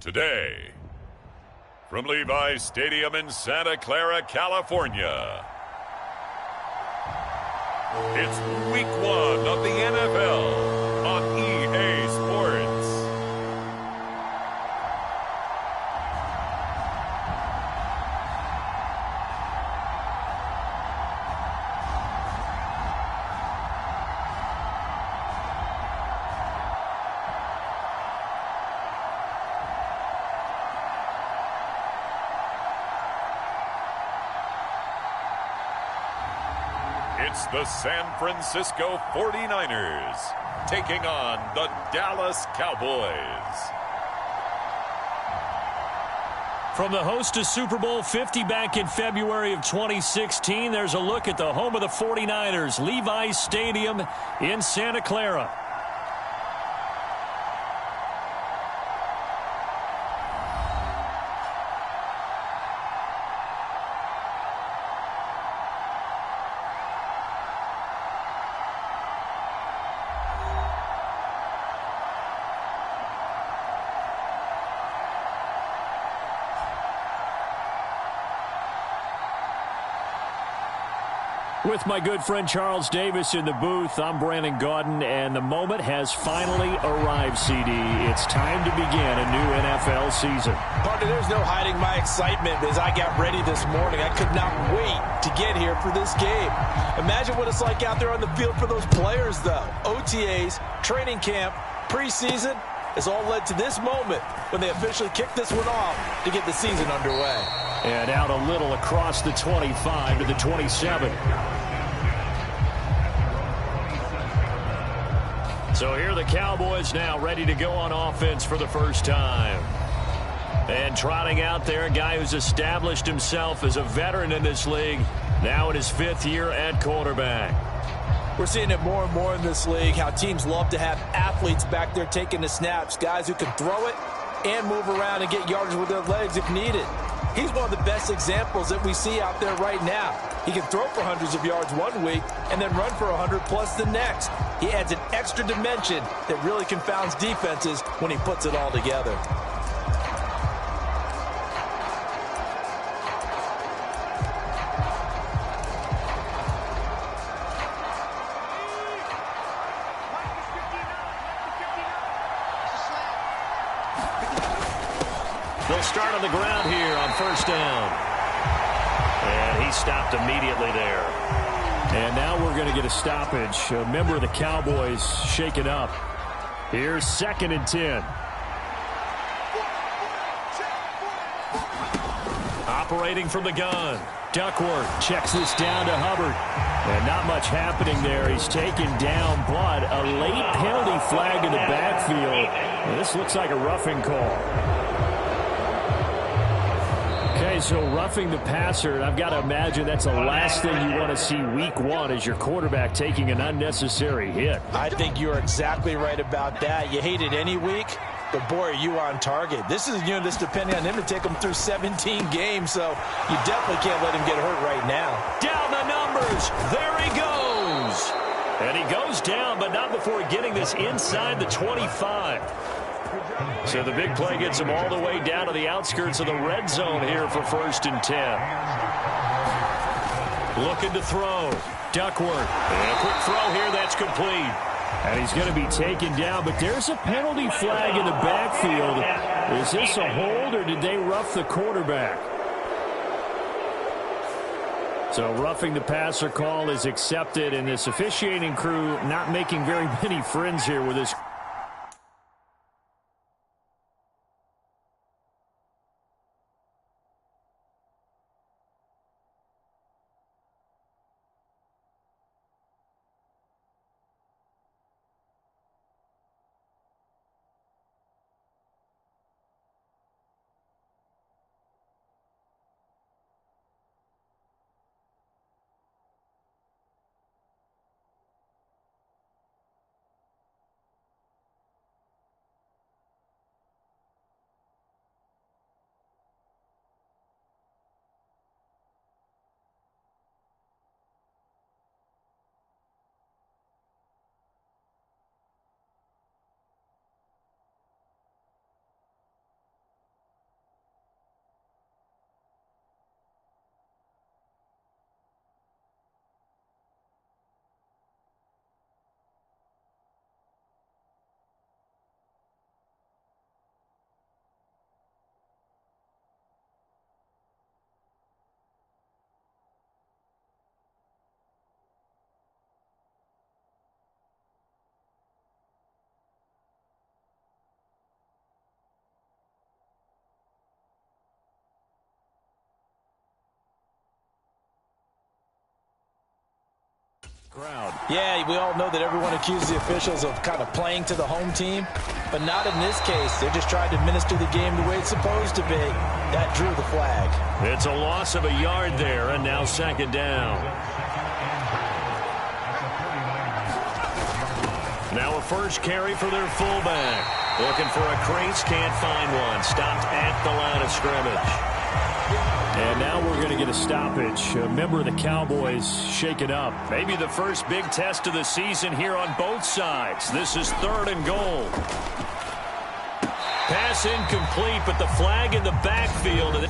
Today, from Levi's Stadium in Santa Clara, California, it's Week 1 of the NFL on EA Sports. It's the San Francisco 49ers taking on the Dallas Cowboys. From the host to Super Bowl 50 back in February of 2016, there's a look at the home of the 49ers, Levi's Stadium in Santa Clara. With my good friend Charles Davis in the booth, I'm Brandon Gaudin, and the moment has finally arrived, CD. It's time to begin a new NFL season. Partner, there's no hiding my excitement as I got ready this morning. I could not wait to get here for this game. Imagine what it's like out there on the field for those players, though. OTAs, training camp, preseason has all led to this moment when they officially kick this one off to get the season underway. And out a little across the 25 to the 27. So here are the Cowboys now ready to go on offense for the first time. And trotting out there, a guy who's established himself as a veteran in this league, now in his 5th year at quarterback. We're seeing it more and more in this league, how teams love to have athletes back there taking the snaps, guys who can throw it and move around and get yardage with their legs if needed. He's one of the best examples that we see out there right now. He can throw for hundreds of yards one week and then run for 100+ the next. He adds an extra dimension that really confounds defenses when he puts it all together. They'll start on the ground here on first down. And he stopped immediately there. And now we're going to get a stoppage. A member of the Cowboys shaken up. Here's 2nd and 10. Operating from the gun. Duckworth checks this down to Hubbard. And not much happening there. He's taken down, but a late penalty flag in the backfield. And this looks like a roughing call. Okay, so roughing the passer, and I've got to imagine that's the last thing you want to see week 1 as your quarterback taking an unnecessary hit. I think you're exactly right about that. You hate it any week, but boy, are you on target. This is, this depending on him to take him through 17 games, so you definitely can't let him get hurt right now. Down the numbers. There he goes. And he goes down, but not before getting this inside the 25. So the big play gets him all the way down to the outskirts of the red zone here for 1st and 10. Looking to throw. Duckworth. And a quick throw here. That's complete. And he's going to be taken down, but there's a penalty flag in the backfield. Is this a hold, or did they rough the quarterback? So roughing the passer call is accepted, and this officiating crew not making very many friends here with this. Crowd. Yeah, we all know that everyone accuses the officials of kind of playing to the home team, but not in this case. They're just trying to administer the game the way it's supposed to be. That drew the flag. It's a loss of a yard there, and now 2nd down. Now a first carry for their fullback. Looking for a crease, can't find one. Stopped at the line of scrimmage. And now we're going to get a stoppage. A member of the Cowboys shaken up. Maybe the first big test of the season here on both sides. This is 3rd and goal. Pass incomplete, but the flag in the backfield.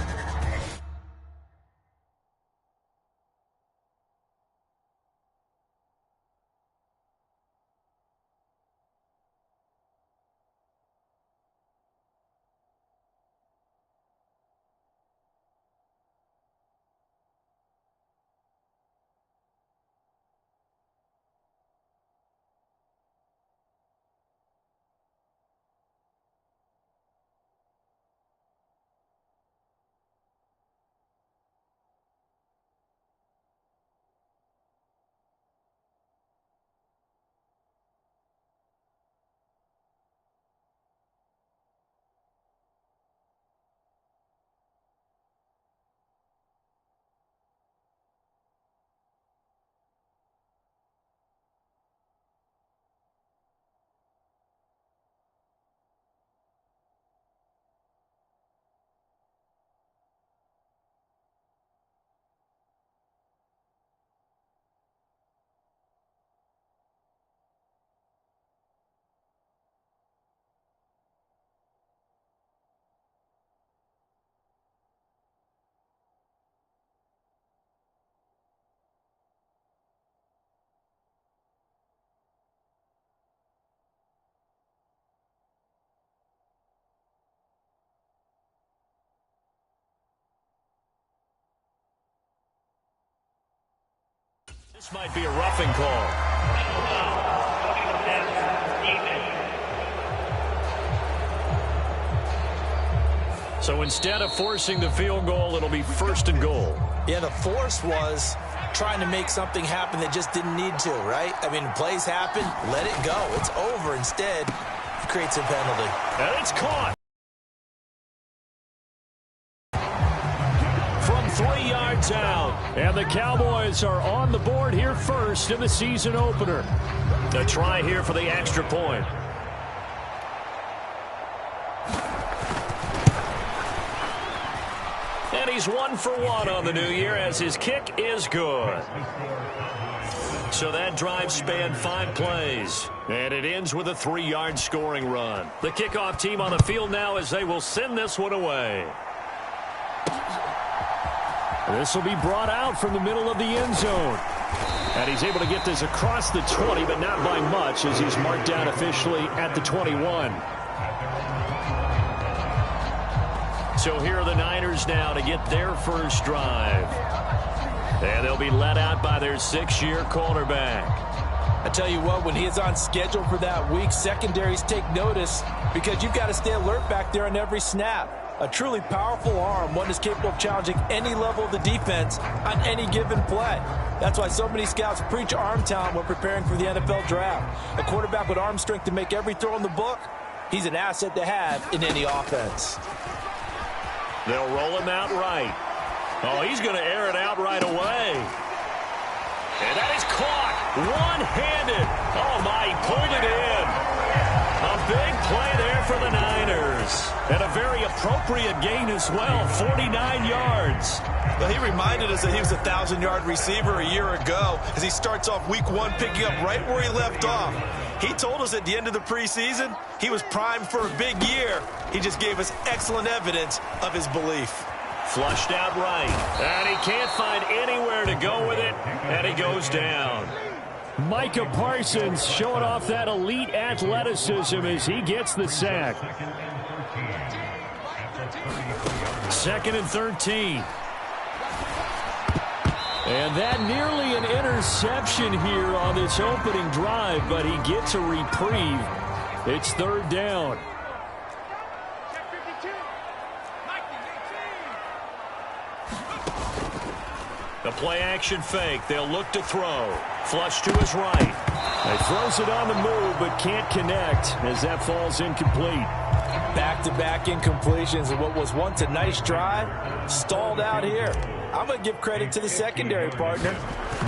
This might be a roughing call. So instead of forcing the field goal, it'll be 1st and goal. Yeah, the force was trying to make something happen that just didn't need to, right? I mean, plays happen, let it go. It's over. Instead, it creates a penalty. And it's caught. From 3 yards out. And the Cowboys are on the board here first in the season opener. The try here for the extra point. And he's 1 for 1 on the new year as his kick is good. So that drive spanned 5 plays. And it ends with a 3-yard scoring run. The kickoff team on the field now as they will send this one away. This will be brought out from the middle of the end zone. And he's able to get this across the 20, but not by much as he's marked down officially at the 21. So here are the Niners now to get their first drive. And they'll be let out by their 6-year cornerback. I tell you what, when he is on schedule for that week, secondaries take notice because you've got to stay alert back there on every snap. A truly powerful arm, one is capable of challenging any level of the defense on any given play. That's why so many scouts preach arm talent when preparing for the NFL draft. A quarterback with arm strength to make every throw in the book, he's an asset to have in any offense. They'll roll him out right. Oh, he's going to air it out right away. And that is caught one-handed. Oh, my, he pulled it in. A big play there for the Niners. And a very appropriate gain as well, 49 yards. Well, he reminded us that he was a 1,000-yard receiver a year ago as he starts off week 1 picking up right where he left off. He told us at the end of the preseason he was primed for a big year. He just gave us excellent evidence of his belief. Flushed out right. And he can't find anywhere to go with it. And he goes down. Micah Parsons showing off that elite athleticism as he gets the sack. 2nd and 13. And that nearly an interception here on this opening drive, but he gets a reprieve. It's 3rd down. The play-action fake. They'll look to throw. Flush to his right. He throws it on the move, but can't connect as that falls incomplete. Back-to-back incompletions of what was once a nice drive, stalled out here. I'm going to give credit to the secondary partner.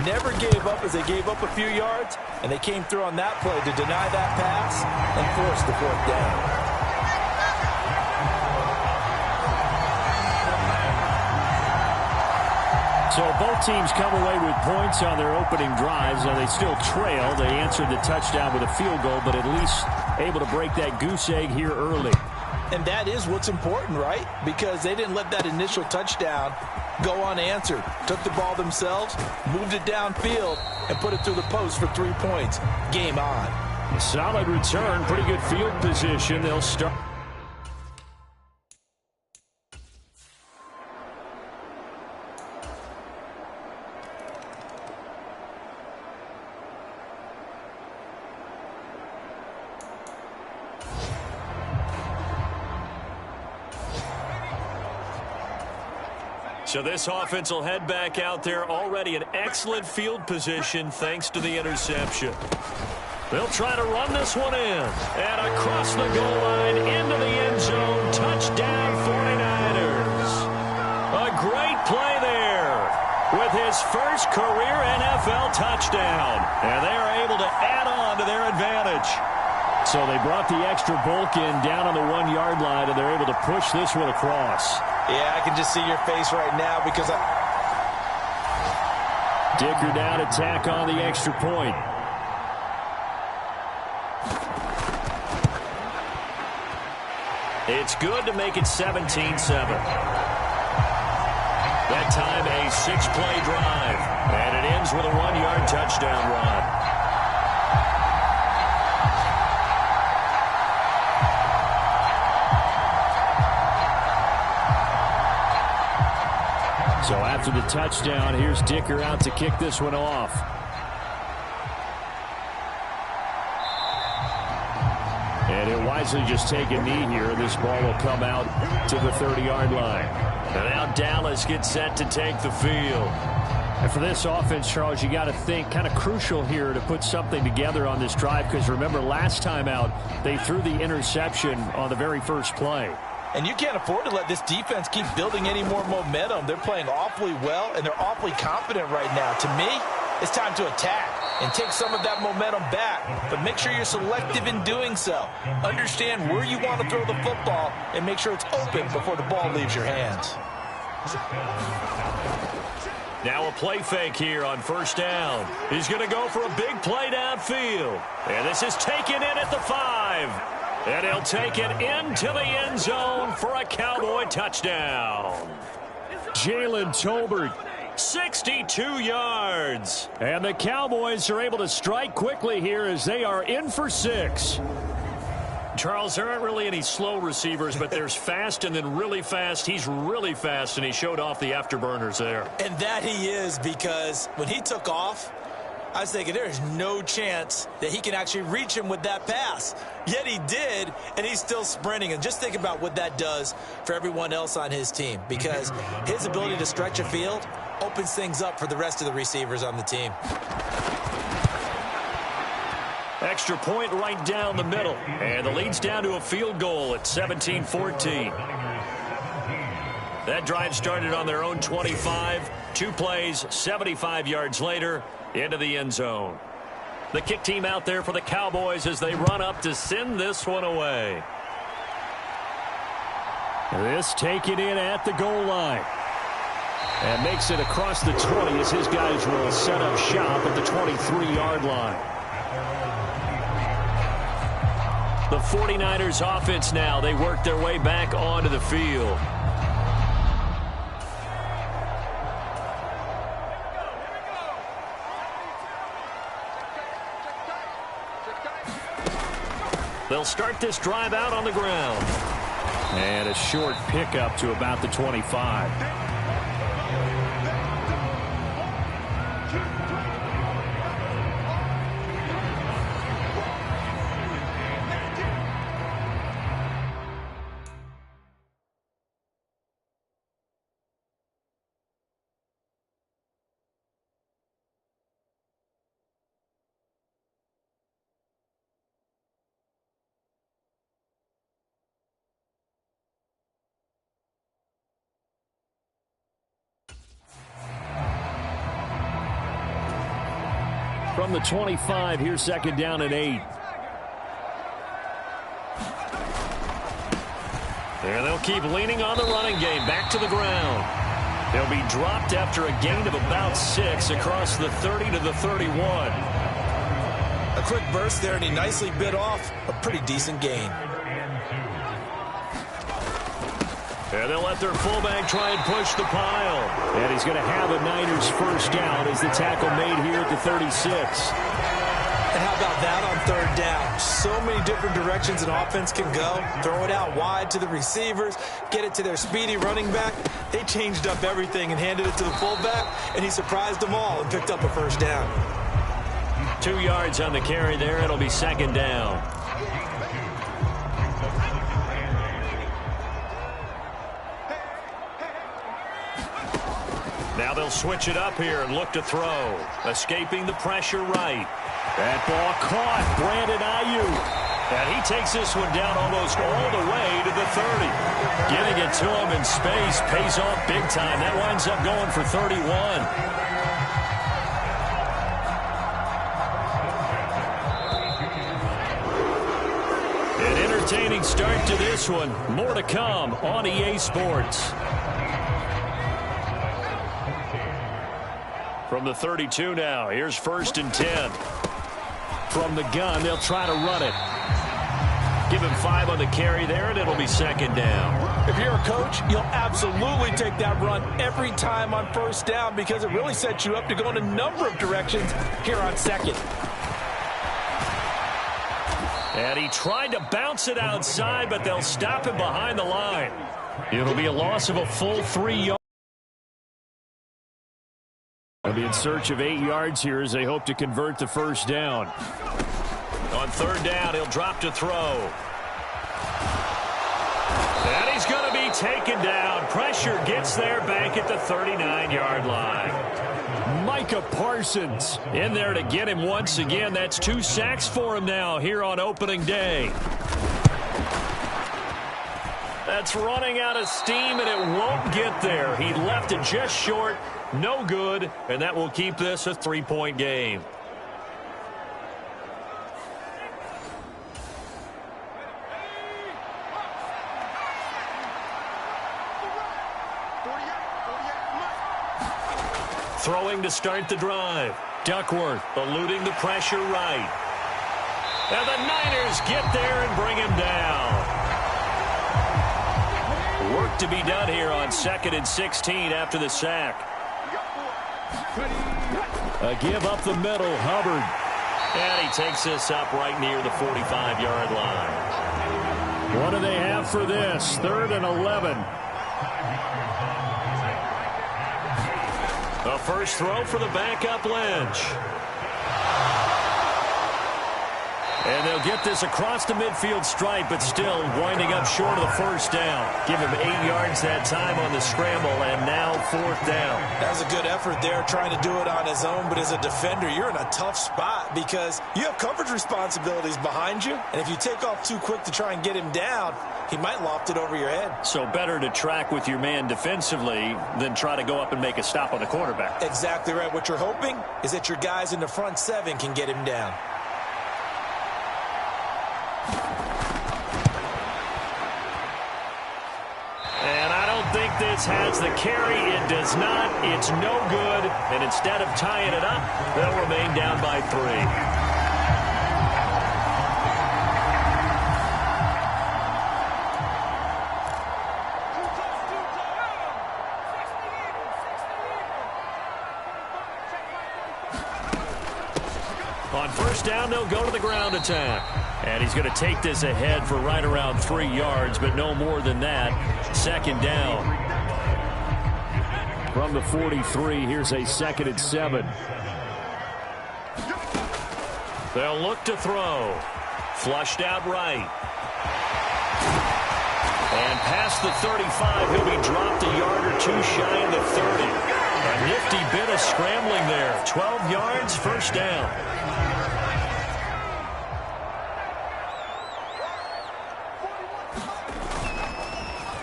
Never gave up as they gave up a few yards, and they came through on that play to deny that pass and force the 4th down. So both teams come away with points on their opening drives. Now they still trail. They answered the touchdown with a field goal, but at least able to break that goose egg here early. And that is what's important, right? Because they didn't let that initial touchdown go unanswered. Took the ball themselves, moved it downfield, and put it through the post for 3 points. Game on. A solid return, pretty good field position. They'll start. So this offense will head back out there, already an excellent field position thanks to the interception. They'll try to run this one in. And across the goal line into the end zone. Touchdown 49ers. A great play there with his first career NFL touchdown. And they are able to add on to their advantage. So they brought the extra bulk in down on the 1-yard line, and they're able to push this one across. Yeah, I can just see your face right now because Dicker down to tack on the extra point. It's good to make it 17-7. That time a 6-play drive. And it ends with a 1-yard touchdown run. So after the touchdown, here's Dicker out to kick this one off. And he'll wisely just take a knee here. This ball will come out to the 30-yard line. And now Dallas gets set to take the field. And for this offense, Charles, you got to think kind of crucial here to put something together on this drive, because remember last time out they threw the interception on the very first play. And you can't afford to let this defense keep building any more momentum. They're playing awfully well, and they're awfully confident right now. To me, it's time to attack and take some of that momentum back. But make sure you're selective in doing so. Understand where you want to throw the football and make sure it's open before the ball leaves your hands. Now a play fake here on first down. He's going to go for a big play downfield. And this is taken in at the 5. And he'll take it into the end zone for a Cowboy touchdown. Jalen Tolbert, 62 yards. And the Cowboys are able to strike quickly here as they are in for 6. Charles, there aren't really any slow receivers, but there's fast and then really fast. He's really fast, and he showed off the afterburners there. And that he is, because when he took off, I was thinking there's no chance that he can actually reach him with that pass. Yet he did, and he's still sprinting. And just think about what that does for everyone else on his team, because his ability to stretch a field opens things up for the rest of the receivers on the team. Extra point right down the middle. And the lead's down to a field goal at 17-14. That drive started on their own 25. 2 plays, 75 yards later, into the end zone. The kick team out there for the Cowboys as they run up to send this one away. This taken in at the goal line. And makes it across the 20 as his guys will set up shop at the 23-yard line. The 49ers offense now, they work their way back onto the field. They'll start this drive out on the ground. And a short pickup to about the 25. From the 25, here's second down and 8. There they'll keep leaning on the running game. Back to the ground. They'll be dropped after a gain of about 6 across the 30 to the 31. A quick burst there, and he nicely bit off a pretty decent gain. And they'll let their fullback try and push the pile. And he's going to have a Niners first down as the tackle made here at the 36. And how about that on third down? So many different directions an offense can go. Throw it out wide to the receivers, get it to their speedy running back. They changed up everything and handed it to the fullback, and he surprised them all and picked up a first down. 2 yards on the carry there. It'll be second down. Now they'll switch it up here and look to throw. Escaping the pressure right. That ball caught. Brandon Ayuk. And he takes this one down almost all the way to the 30. Getting it to him in space pays off big time. That winds up going for 31. An entertaining start to this one. More to come on EA Sports. From the 32 now, here's first and 10. From the gun, they'll try to run it. Give him 5 on the carry there, and it'll be second down. If you're a coach, you'll absolutely take that run every time on first down, because it really sets you up to go in a number of directions here on second. And he tried to bounce it outside, but they'll stop him behind the line. It'll be a loss of a full 3 yards. They'll be in search of 8 yards here as they hope to convert the first down. On third down, he'll drop to throw. And he's going to be taken down. Pressure gets there back at the 39-yard line. Micah Parsons in there to get him once again. That's 2 sacks for him now here on opening day. That's running out of steam, and it won't get there. He left it just short. No good, and that will keep this a 3-point game. Throwing to start the drive. Duckworth eluding the pressure right. And the Niners get there and bring him down. Work to be done here on 2nd and 16 after the sack. A give up the middle, Hubbard. And he takes this up right near the 45-yard line. What do they have for this? 3rd and 11. The first throw for the backup Lynch. And they'll get this across the midfield stripe, but still winding up short of the first down. Give him 8 yards that time on the scramble, and now 4th down. That was a good effort there, trying to do it on his own, but as a defender, you're in a tough spot because you have coverage responsibilities behind you, and if you take off too quick to try and get him down, he might loft it over your head. So better to track with your man defensively than try to go up and make a stop on the quarterback. Exactly right. What you're hoping is that your guys in the front 7 can get him down. And I don't think this has the carry. It does not. It's no good. And instead of tying it up, they'll remain down by 3. On first down, they'll go to the ground attack. And he's going to take this ahead for right around 3 yards, but no more than that. 2nd down. From the 43, here's a 2nd and 7. They'll look to throw. Flushed out right. And past the 35, he'll be dropped a yard or 2 shy of the 30. A nifty bit of scrambling there. 12 yards, first down.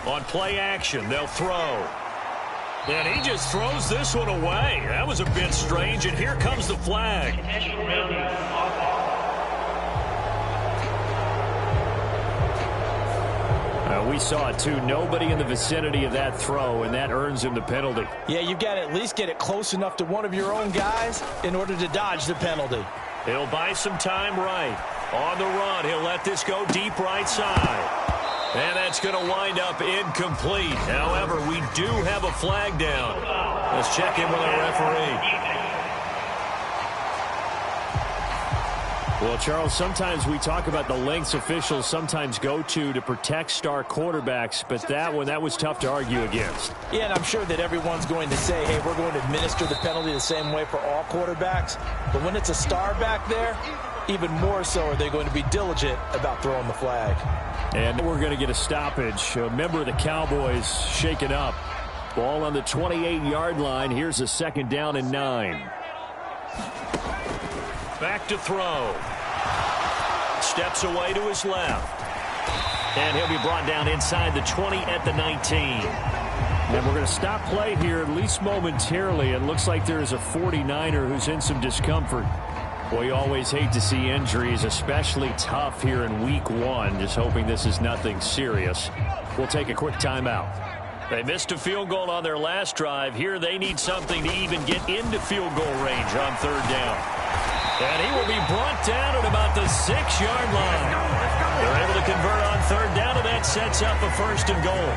On play action, they'll throw. And he just throws this one away. That was a bit strange, and here comes the flag. We saw it, too. Nobody in the vicinity of that throw, and that earns him the penalty. Yeah, you've got to at least get it close enough to one of your own guys in order to dodge the penalty. He'll buy some time right. On the run, he'll let this go deep right side. And that's going to wind up incomplete. However, we do have a flag down. Let's check in with our referee. Well, Charles, sometimes we talk about the lengths officials sometimes go to protect star quarterbacks, but that was tough to argue against. Yeah, and I'm sure that everyone's going to say, hey, we're going to administer the penalty the same way for all quarterbacks. But when it's a star back there, even more so are they going to be diligent about throwing the flag. And we're going to get a stoppage. A member of the Cowboys shaken up. Ball on the 28-yard line. Here's a 2nd down and 9. Back to throw. Steps away to his left. And he'll be brought down inside the 20 at the 19. And we're going to stop play here, at least momentarily. It looks like there is a 49er who's in some discomfort. Well, you always hate to see injuries, especially tough here in week 1. Just hoping this is nothing serious. We'll take a quick timeout. They missed a field goal on their last drive. Here they need something to even get into field goal range on 3rd down. And he will be brought down at about the 6-yard line. They're able to convert on 3rd down, and that sets up a 1st and goal.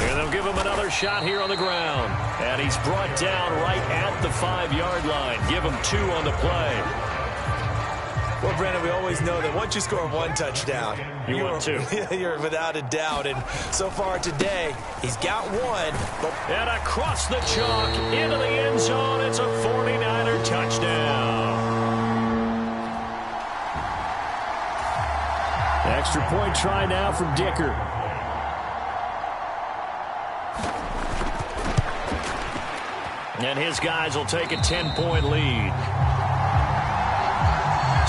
And they'll give him another shot here on the ground. And he's brought down right at the 5-yard line. Give him 2 on the play. Well, Brandon, we always know that once you score 1 touchdown, you want 2. You're without a doubt. And so far today, he's got 1. And across the chalk into the end zone, it's a 49er touchdown. Extra point try now from Dicker. And his guys will take a 10-point lead.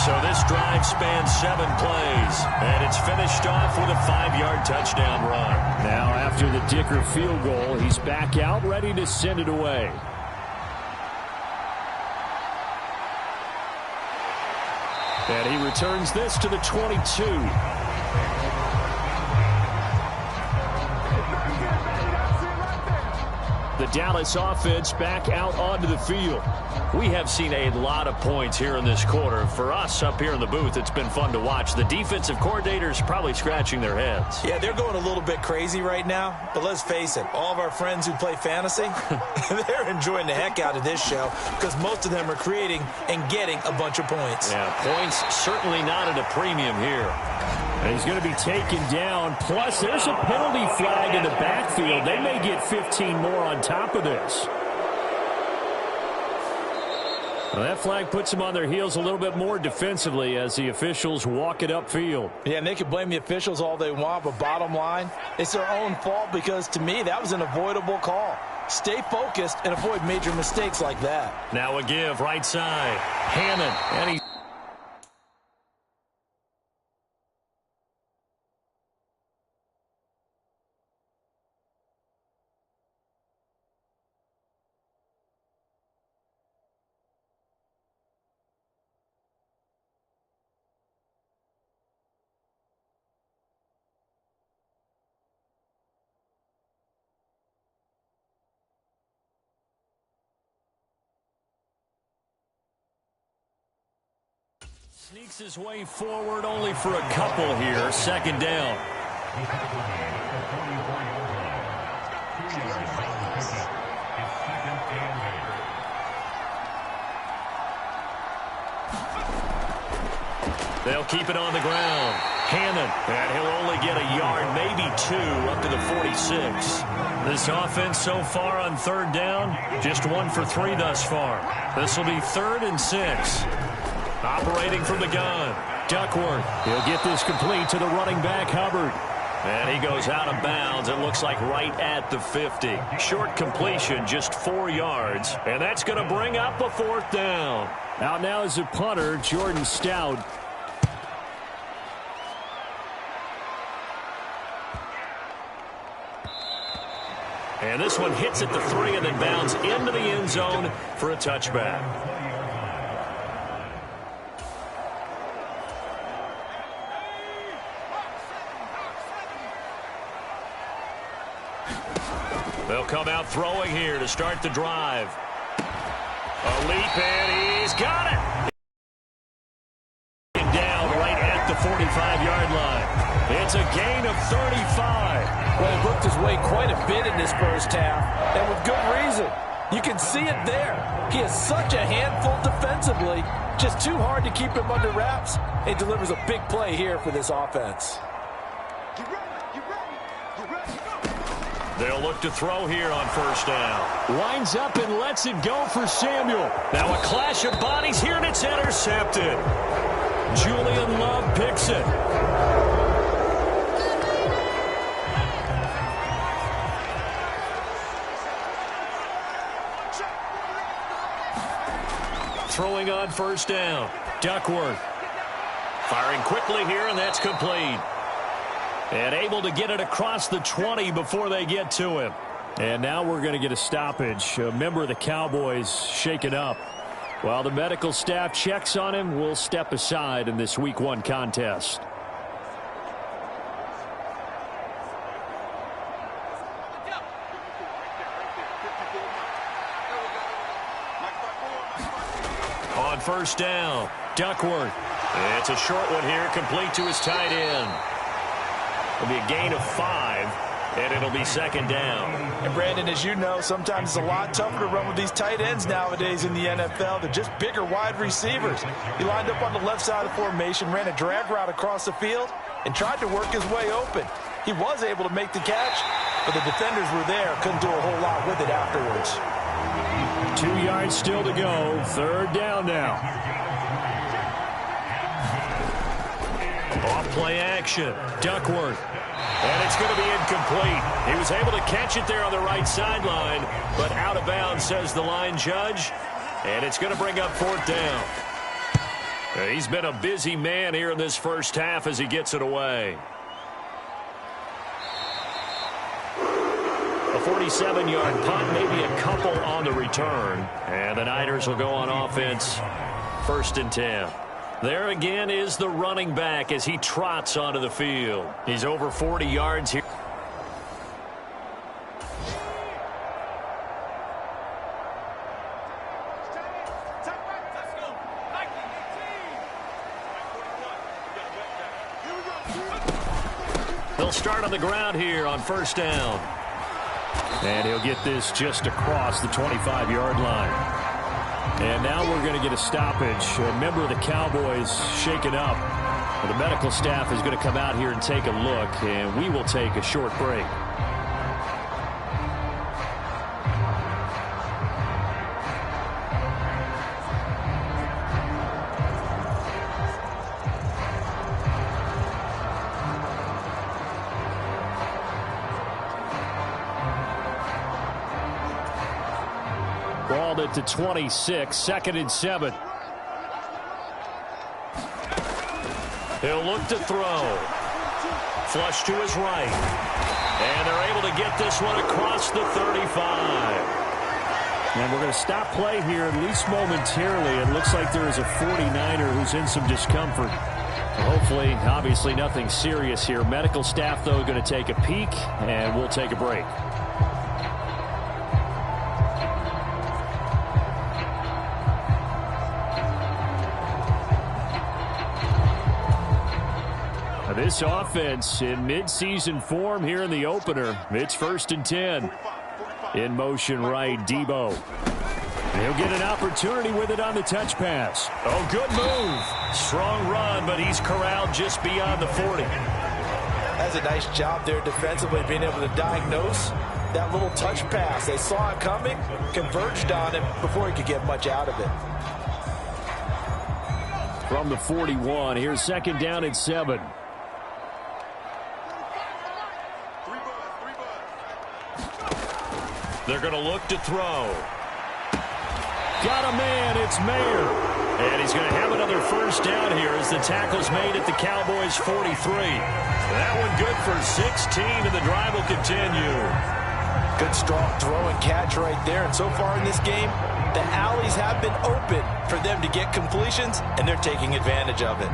So this drive spans 7 plays, and it's finished off with a 5-yard touchdown run. Now after the Dicker field goal, he's back out ready to send it away. And he returns this to the 22. The Dallas offense back out onto the field. We have seen a lot of points here in this quarter. For us up here in the booth, it's been fun to watch. The defensive coordinators probably scratching their heads. Yeah, they're going a little bit crazy right now. But let's face it, all of our friends who play fantasy, they're enjoying the heck out of this show because most of them are creating and getting a bunch of points. Yeah, points certainly not at a premium here. And he's going to be taken down. Plus, there's a penalty flag in the backfield. They may get 15 more on top of this. Well, that flag puts them on their heels a little bit more defensively as the officials walk it upfield. Yeah, and they can blame the officials all they want, but bottom line, it's their own fault because, to me, that was an avoidable call. Stay focused and avoid major mistakes like that. Now a give right side. Hammond, and he... Sneaks his way forward only for a couple here. Second down. They'll keep it on the ground. Hammond, and he'll only get a yard, maybe 2, up to the 46. This offense so far on third down, just 1 for 3 thus far. This will be 3rd and 6. Operating from the gun. Duckworth. He'll get this complete to the running back, Hubbard. And he goes out of bounds, it looks like right at the 50. Short completion, just 4 yards. And that's going to bring up a 4th down. Out now is the punter, Jordan Stout. And this one hits at the 3 and then bounds into the end zone for a touchback. They'll come out throwing here to start the drive. A leap, and he's got it. Down right at the 45-yard line. It's a gain of 35. Well, he worked his way quite a bit in this first half, and with good reason. You can see it there. He is such a handful defensively. Just too hard to keep him under wraps. He delivers a big play here for this offense. They'll look to throw here on first down. Lines up and lets it go for Samuel. Now a clash of bodies here, and it's intercepted. Julian Love picks it. Throwing on first down. Duckworth. Firing quickly here, and that's complete. And able to get it across the 20 before they get to him. And now we're going to get a stoppage. A member of the Cowboys shaken up. While the medical staff checks on him, we'll step aside in this Week 1 contest. On first down, Duckworth. It's a short one here, complete to his tight end. It'll be a gain of 5, and it'll be second down. And Brandon, as you know, sometimes it's a lot tougher to run with these tight ends nowadays in the NFL. They're just bigger wide receivers. He lined up on the left side of the formation, ran a drag route across the field, and tried to work his way open. He was able to make the catch, but the defenders were there, couldn't do a whole lot with it afterwards. 2 yards still to go. Third down now. Off play action. Duckworth. And it's going to be incomplete. He was able to catch it there on the right sideline, but out of bounds, says the line judge. And it's going to bring up 4th down. He's been a busy man here in this first half as he gets it away. A 47-yard punt, maybe a couple on the return. And the Niners will go on offense, 1st and 10. There again is the running back as he trots onto the field. He's over 40 yards here. They'll start on the ground here on 1st down. And he'll get this just across the 25-yard line. And now we're going to get a stoppage. A member of the Cowboys shaken up. The medical staff is going to come out here and take a look, and we will take a short break. Balled it to 26, 2nd and 7. He'll look to throw. Flush to his right. And they're able to get this one across the 35. And we're going to stop play here, at least momentarily. It looks like there is a 49er who's in some discomfort. Hopefully, obviously, nothing serious here. Medical staff, though, going to take a peek, and we'll take a break. This offense in midseason form here in the opener. It's 1st and 10. In motion right, Debo. He'll get an opportunity with it on the touch pass. Oh, good move. Strong run, but he's corralled just beyond the 40. That's a nice job there defensively, being able to diagnose that little touch pass. They saw it coming, converged on him before he could get much out of it. From the 41, here's 2nd down and 7. They're going to look to throw. Got a man, it's Mayer. And he's going to have another 1st down here as the tackle's made at the Cowboys' 43. That one good for 16, and the drive will continue. Good strong throw and catch right there. And so far in this game, the alleys have been open for them to get completions, and they're taking advantage of it.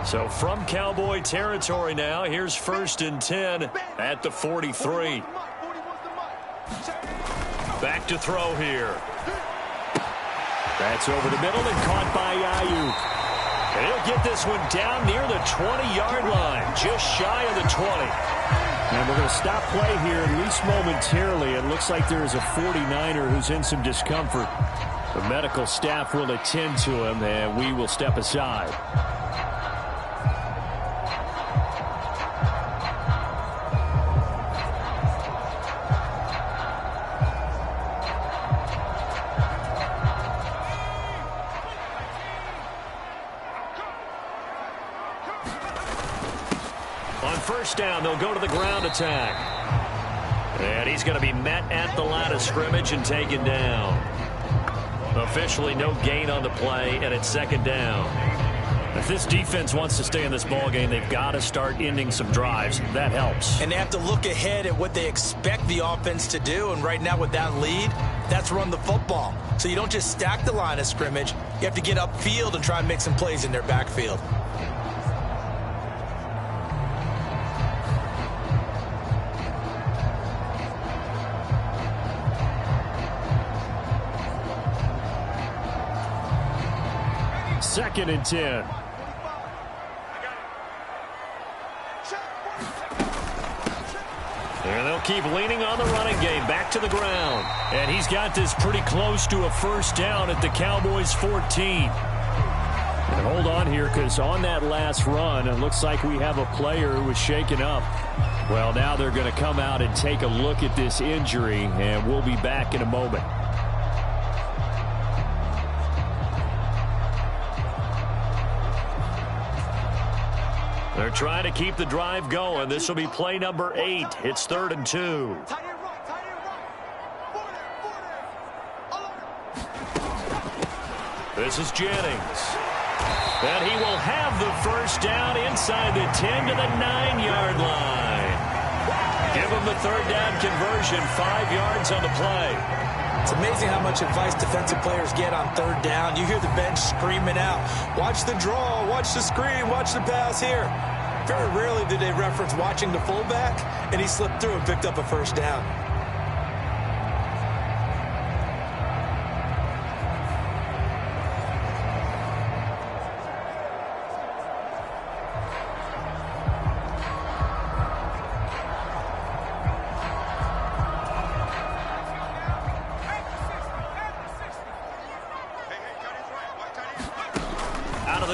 So from Cowboy territory now, here's 1st and 10 at the 43. Back to throw here. That's over the middle and caught by Ayuk. And he'll get this one down near the 20-yard line, just shy of the 20. And we're going to stop play here, at least momentarily. It looks like there is a 49er who's in some discomfort. The medical staff will attend to him, and we will step aside. On 1st down, they'll go to the ground attack. And he's going to be met at the line of scrimmage and taken down. Officially no gain on the play, and it's 2nd down. If this defense wants to stay in this ballgame, they've got to start ending some drives. That helps. And they have to look ahead at what they expect the offense to do. And right now with that lead, that's run the football. So you don't just stack the line of scrimmage. You have to get upfield and try and make some plays in their backfield. Second and 10. And they'll keep leaning on the running game. Back to the ground. And he's got this pretty close to a 1st down at the Cowboys' 14. And hold on here, because on that last run, it looks like we have a player who was shaken up. Well, now they're going to come out and take a look at this injury, and we'll be back in a moment. They're trying to keep the drive going. This will be play number 8. It's 3rd and 2. This is Jennings. And he will have the first down inside the 10 to the 9-yard line. Give him the 3rd down conversion, 5 yards on the play. It's amazing how much advice defensive players get on 3rd down. You hear the bench screaming out, watch the draw, watch the screen, watch the pass here. Very rarely do they reference watching the fullback, and he slipped through and picked up a 1st down.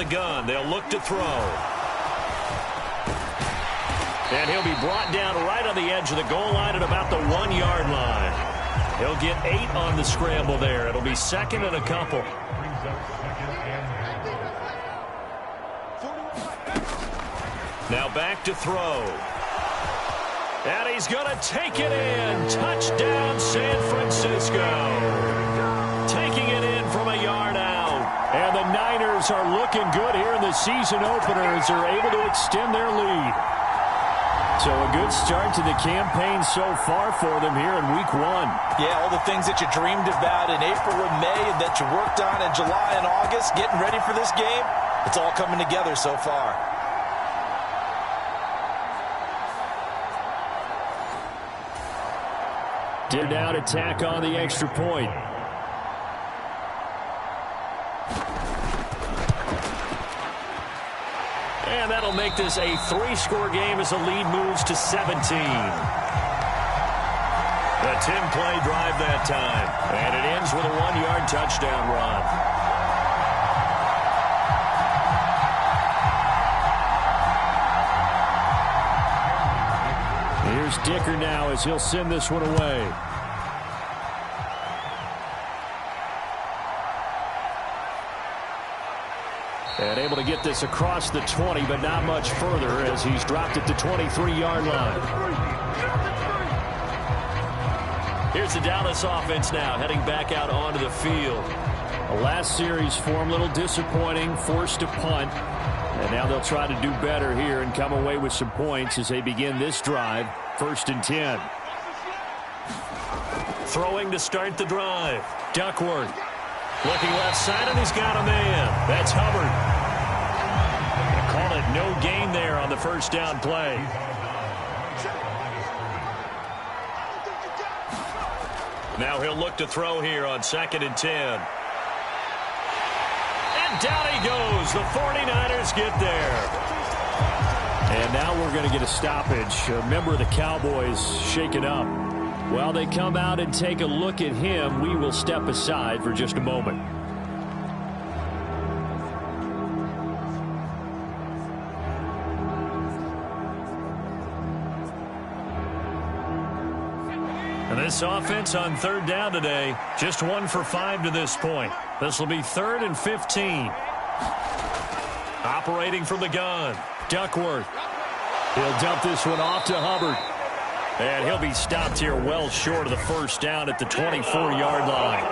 Gun. They'll look to throw. And he'll be brought down right on the edge of the goal line at about the 1-yard line. He'll get 8 on the scramble there. It'll be 2nd and a couple. Now back to throw. And he's going to take it in. Touchdown, San Francisco. Taking it in from a yard out. And the Niners are looking good here in the season opener as they're able to extend their lead. So a good start to the campaign so far for them here in week 1. Yeah, all the things that you dreamed about in April and May and that you worked on in July and August, getting ready for this game, it's all coming together so far. Did down attack on the extra point. And that'll make this a 3-score game as the lead moves to 17. A 10-play drive that time. And it ends with a 1-yard touchdown run. Here's Dicker now as he'll send this one away. And able to get this across the 20, but not much further as he's dropped at the 23-yard line. Here's the Dallas offense now heading back out onto the field. The last series for him, a little disappointing, forced to punt. And now they'll try to do better here and come away with some points as they begin this drive. 1st and 10. Throwing to start the drive. Duckworth. Looking left side, and he's got a man. That's Hubbard. Call it no gain there on the 1st down play. Now he'll look to throw here on 2nd and 10. And down he goes. The 49ers get there. And now we're going to get a stoppage. A member of the Cowboys shaken up. While they come out and take a look at him, we will step aside for just a moment. And this offense on 3rd down today, just 1 for 5 to this point. This will be 3rd and 15. Operating from the gun, Duckworth. He'll dump this one off to Hubbard. And he'll be stopped here well short of the 1st down at the 24-yard line.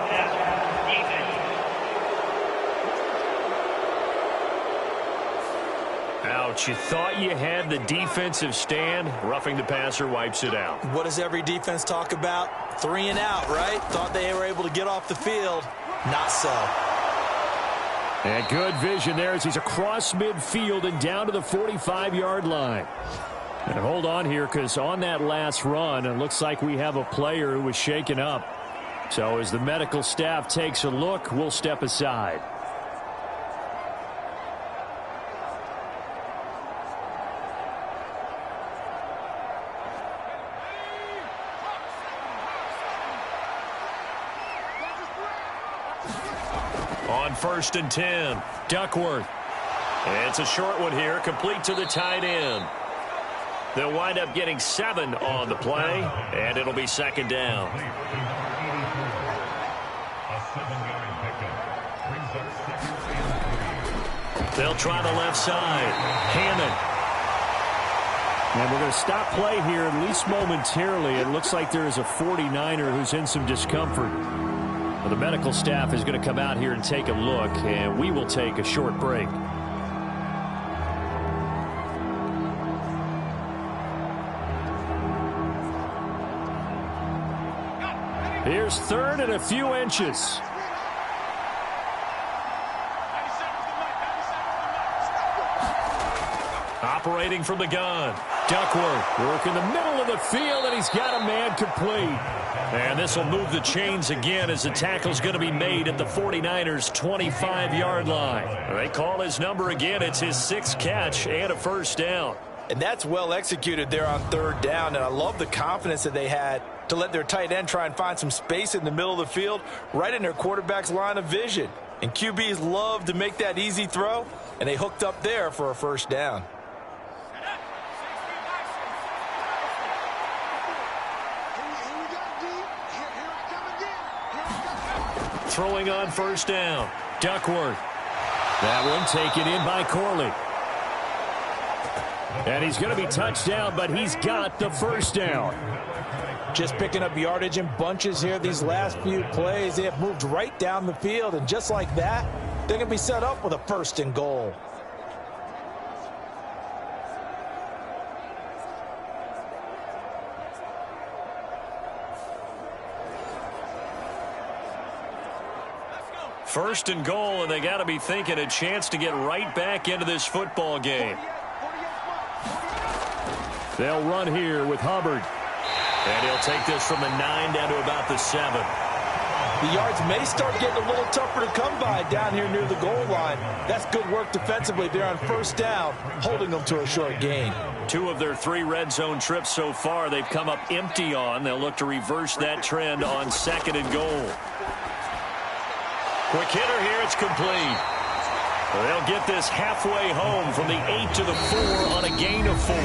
Ouch, you thought you had the defensive stand. Roughing the passer wipes it out. What does every defense talk about? 3 and out, right? Thought they were able to get off the field. Not so. And good vision there as he's across midfield and down to the 45-yard line. And hold on here, because on that last run, it looks like we have a player who was shaken up. So as the medical staff takes a look, we'll step aside. On 1st and 10, Duckworth. It's a short one here, complete to the tight end. They'll wind up getting 7 on the play, and it'll be second down. They'll try the left side. Hammond. And we're going to stop play here, at least momentarily. It looks like there is a 49er who's in some discomfort. Well, the medical staff is going to come out here and take a look, and we will take a short break. Here's third and a few inches. Operating from the gun. Duckworth working the middle of the field, and he's got a man complete. And this will move the chains again as the tackle's going to be made at the 49ers' 25-yard line. They call his number again. It's his 6th catch and a first down. And that's well executed there on third down, and I love the confidence that they had to let their tight end try and find some space in the middle of the field, right in their quarterback's line of vision. And QBs love to make that easy throw, and they hooked up there for a first down. Throwing on first down. Duckworth. That one taken in by Corley. And he's going to be touched down, but he's got the first down. Just picking up yardage in bunches here these last few plays. They have moved right down the field, and just like that, they're going to be set up with a first and goal. First and goal, and they got to be thinking a chance to get right back into this football game. They'll run here with Hubbard. And he'll take this from the 9 down to about the 7. The yards may start getting a little tougher to come by down here near the goal line. That's good work defensively there on first down, holding them to a short gain. 2 of their 3 red zone trips so far they've come up empty on. They'll look to reverse that trend on second and goal. Quick hitter here, it's complete. They'll get this halfway home from the 8 to the 4 on a gain of 4.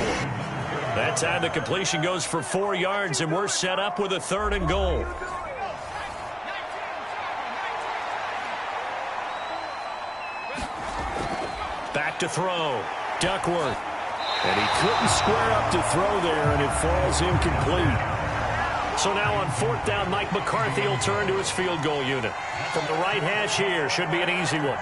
That time the completion goes for 4 yards, and we're set up with a third and goal. Back to throw. Duckworth. And he couldn't square up to throw there, and it falls incomplete. So now on 4th down, Mike McCarthy will turn to his field goal unit. From the right hash here, should be an easy one.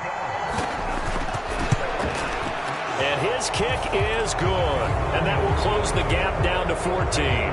And his kick is good. And that will close the gap down to 14.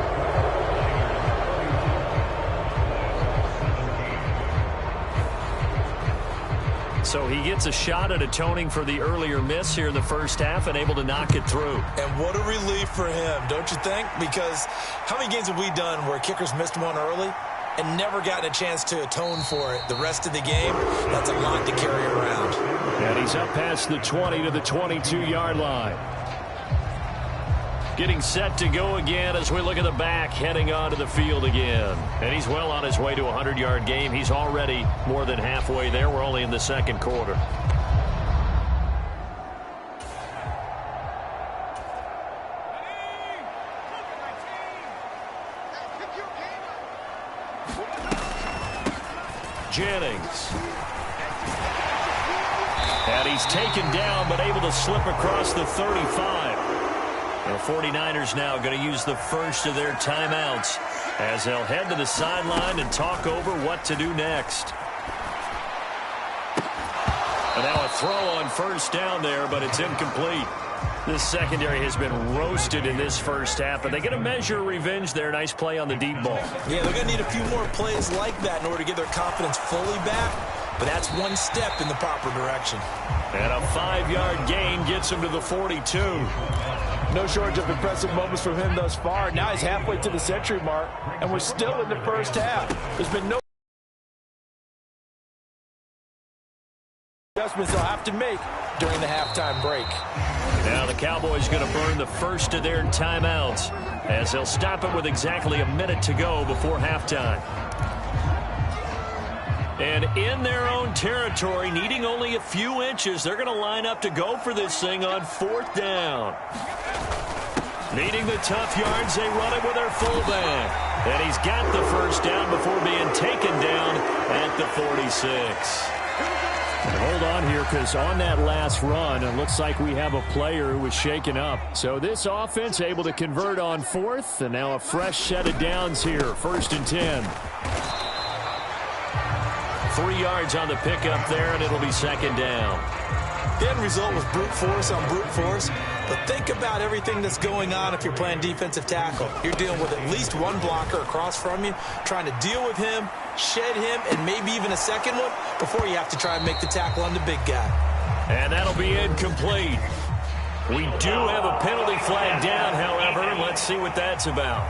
So he gets a shot at atoning for the earlier miss here in the first half and able to knock it through. And what a relief for him, don't you think? Because how many games have we done where kickers missed one early and never gotten a chance to atone for it the rest of the game? That's a lot to carry around. And he's up past the 20 to the 22-yard line. Getting set to go again as we look at the back heading onto the field again. And he's well on his way to a 100-yard game. He's already more than halfway there. We're only in the second quarter. Jennings. And he's taken down but able to slip across the 35. The 49ers now going to use the first of their timeouts as they'll head to the sideline and talk over what to do next. And now a throw on first down there, but it's incomplete. This secondary has been roasted in this first half, but they're going to measure revenge there. Nice play on the deep ball. Yeah, they're going to need a few more plays like that in order to get their confidence fully back, but that's one step in the proper direction. And a 5-yard gain gets him to the 42. No shortage of impressive moments from him thus far. Now he's halfway to the century mark, and we're still in the first half. There's been no adjustments they'll have to make during the halftime break. Now the Cowboys going to burn the first of their timeouts as they'll stop it with exactly a minute to go before halftime. And in their own territory, needing only a few inches, they're going to line up to go for this thing on 4th down. Needing the tough yards, they run it with their fullback. And he's got the first down before being taken down at the 46. And hold on here, because on that last run, it looks like we have a player who was shaken up. So this offense able to convert on 4th, and now a fresh set of downs here, 1st and 10. 3 yards on the pickup there, and it'll be 2nd down. The end result was brute force on brute force. But think about everything that's going on if you're playing defensive tackle. You're dealing with at least one blocker across from you, trying to deal with him, shed him, and maybe even a second one before you have to try and make the tackle on the big guy. And that'll be incomplete. We do have a penalty flag down, however. Let's see what that's about.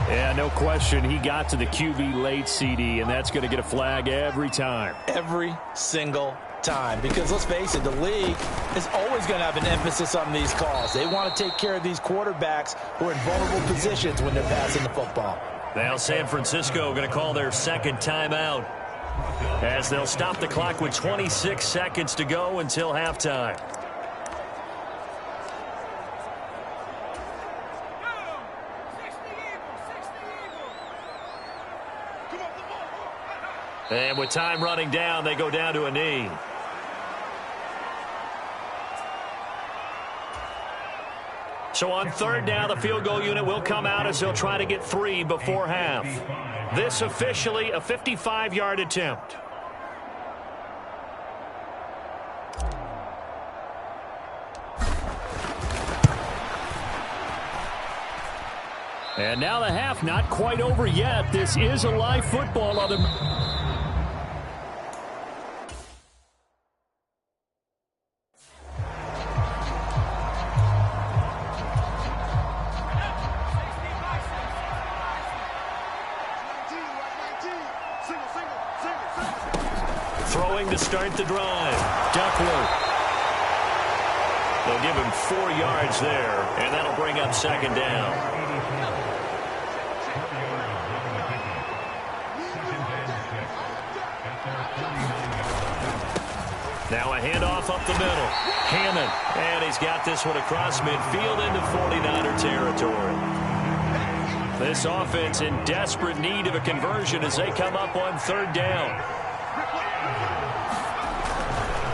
Yeah, no question. He got to the QB late, CD, and that's going to get a flag every time. Every single time. Because let's face it, the league is always going to have an emphasis on these calls. They want to take care of these quarterbacks who are in vulnerable positions when they're passing the football. Now San Francisco going to call their 2nd timeout as they'll stop the clock with 26 seconds to go until halftime. And with time running down, they go down to a knee. So on 3rd down, the field goal unit will come out as they'll try to get 3 before half. This officially a 55-yard attempt. And now the half not quite over yet. This is a live football on the... Throwing to start the drive. Duckworth. They'll give him 4 yards there, and that'll bring up 2nd down. Now a handoff up the middle. Hammond. And he's got this one across midfield into 49er territory. This offense in desperate need of a conversion as they come up on 3rd down.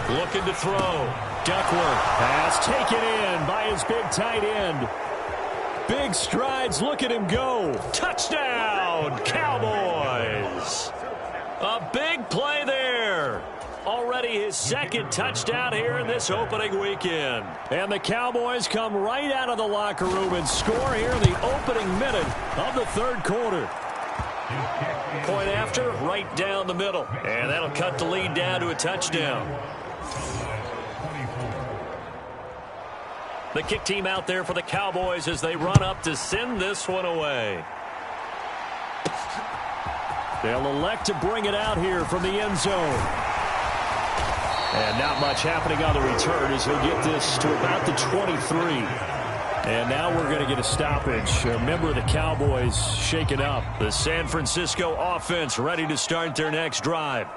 Looking to throw. Duckworth Pass taken in by his big tight end. Big strides. Look at him go. Touchdown, Cowboys. A big play there. Already his 2nd touchdown here in this opening weekend. And the Cowboys come right out of the locker room and score here in the opening minute of the 3rd quarter. Point after, right down the middle. And that'll cut the lead down to a touchdown. The kick team out there for the Cowboys as they run up to send this one away. They'll elect to bring it out here from the end zone. And not much happening on the return as he'll get this to about the 23. And now we're going to get a stoppage. A member of the Cowboys shaken up. The San Francisco offense ready to start their next drive.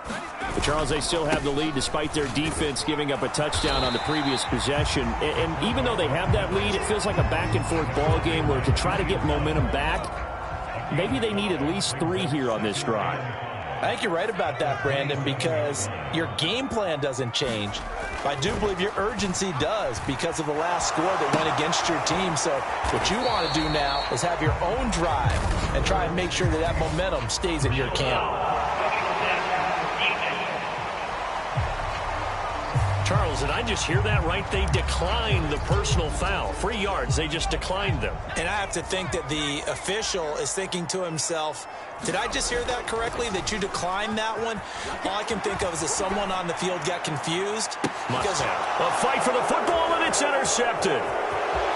But Charles, they still have the lead despite their defense giving up a touchdown on the previous possession. And even though they have that lead, it feels like a back-and-forth ball game where to try to get momentum back, maybe they need at least 3 here on this drive. I think you're right about that, Brandon, because your game plan doesn't change. I do believe your urgency does because of the last score that went against your team. So what you want to do now is have your own drive and try and make sure that that momentum stays in your camp. Charles, did I just hear that right? They declined the personal foul. 3 yards, they just declined them. And I have to think that the official is thinking to himself, did I just hear that correctly, that you declined that one? All I can think of is that someone on the field got confused. Because a fight for the football, and it's intercepted.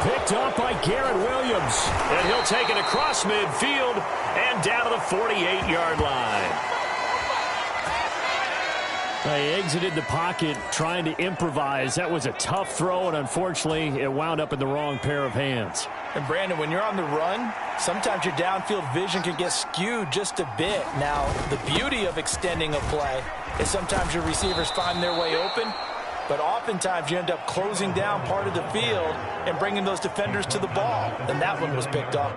Picked up by Garrett Williams. And he'll take it across midfield and down to the 48-yard line. They exited the pocket trying to improvise. That was a tough throw, and unfortunately, it wound up in the wrong pair of hands. And, Brandon, when you're on the run, sometimes your downfield vision can get skewed just a bit. Now, the beauty of extending a play is sometimes your receivers find their way open, but oftentimes you end up closing down part of the field and bringing those defenders to the ball. And that one was picked up.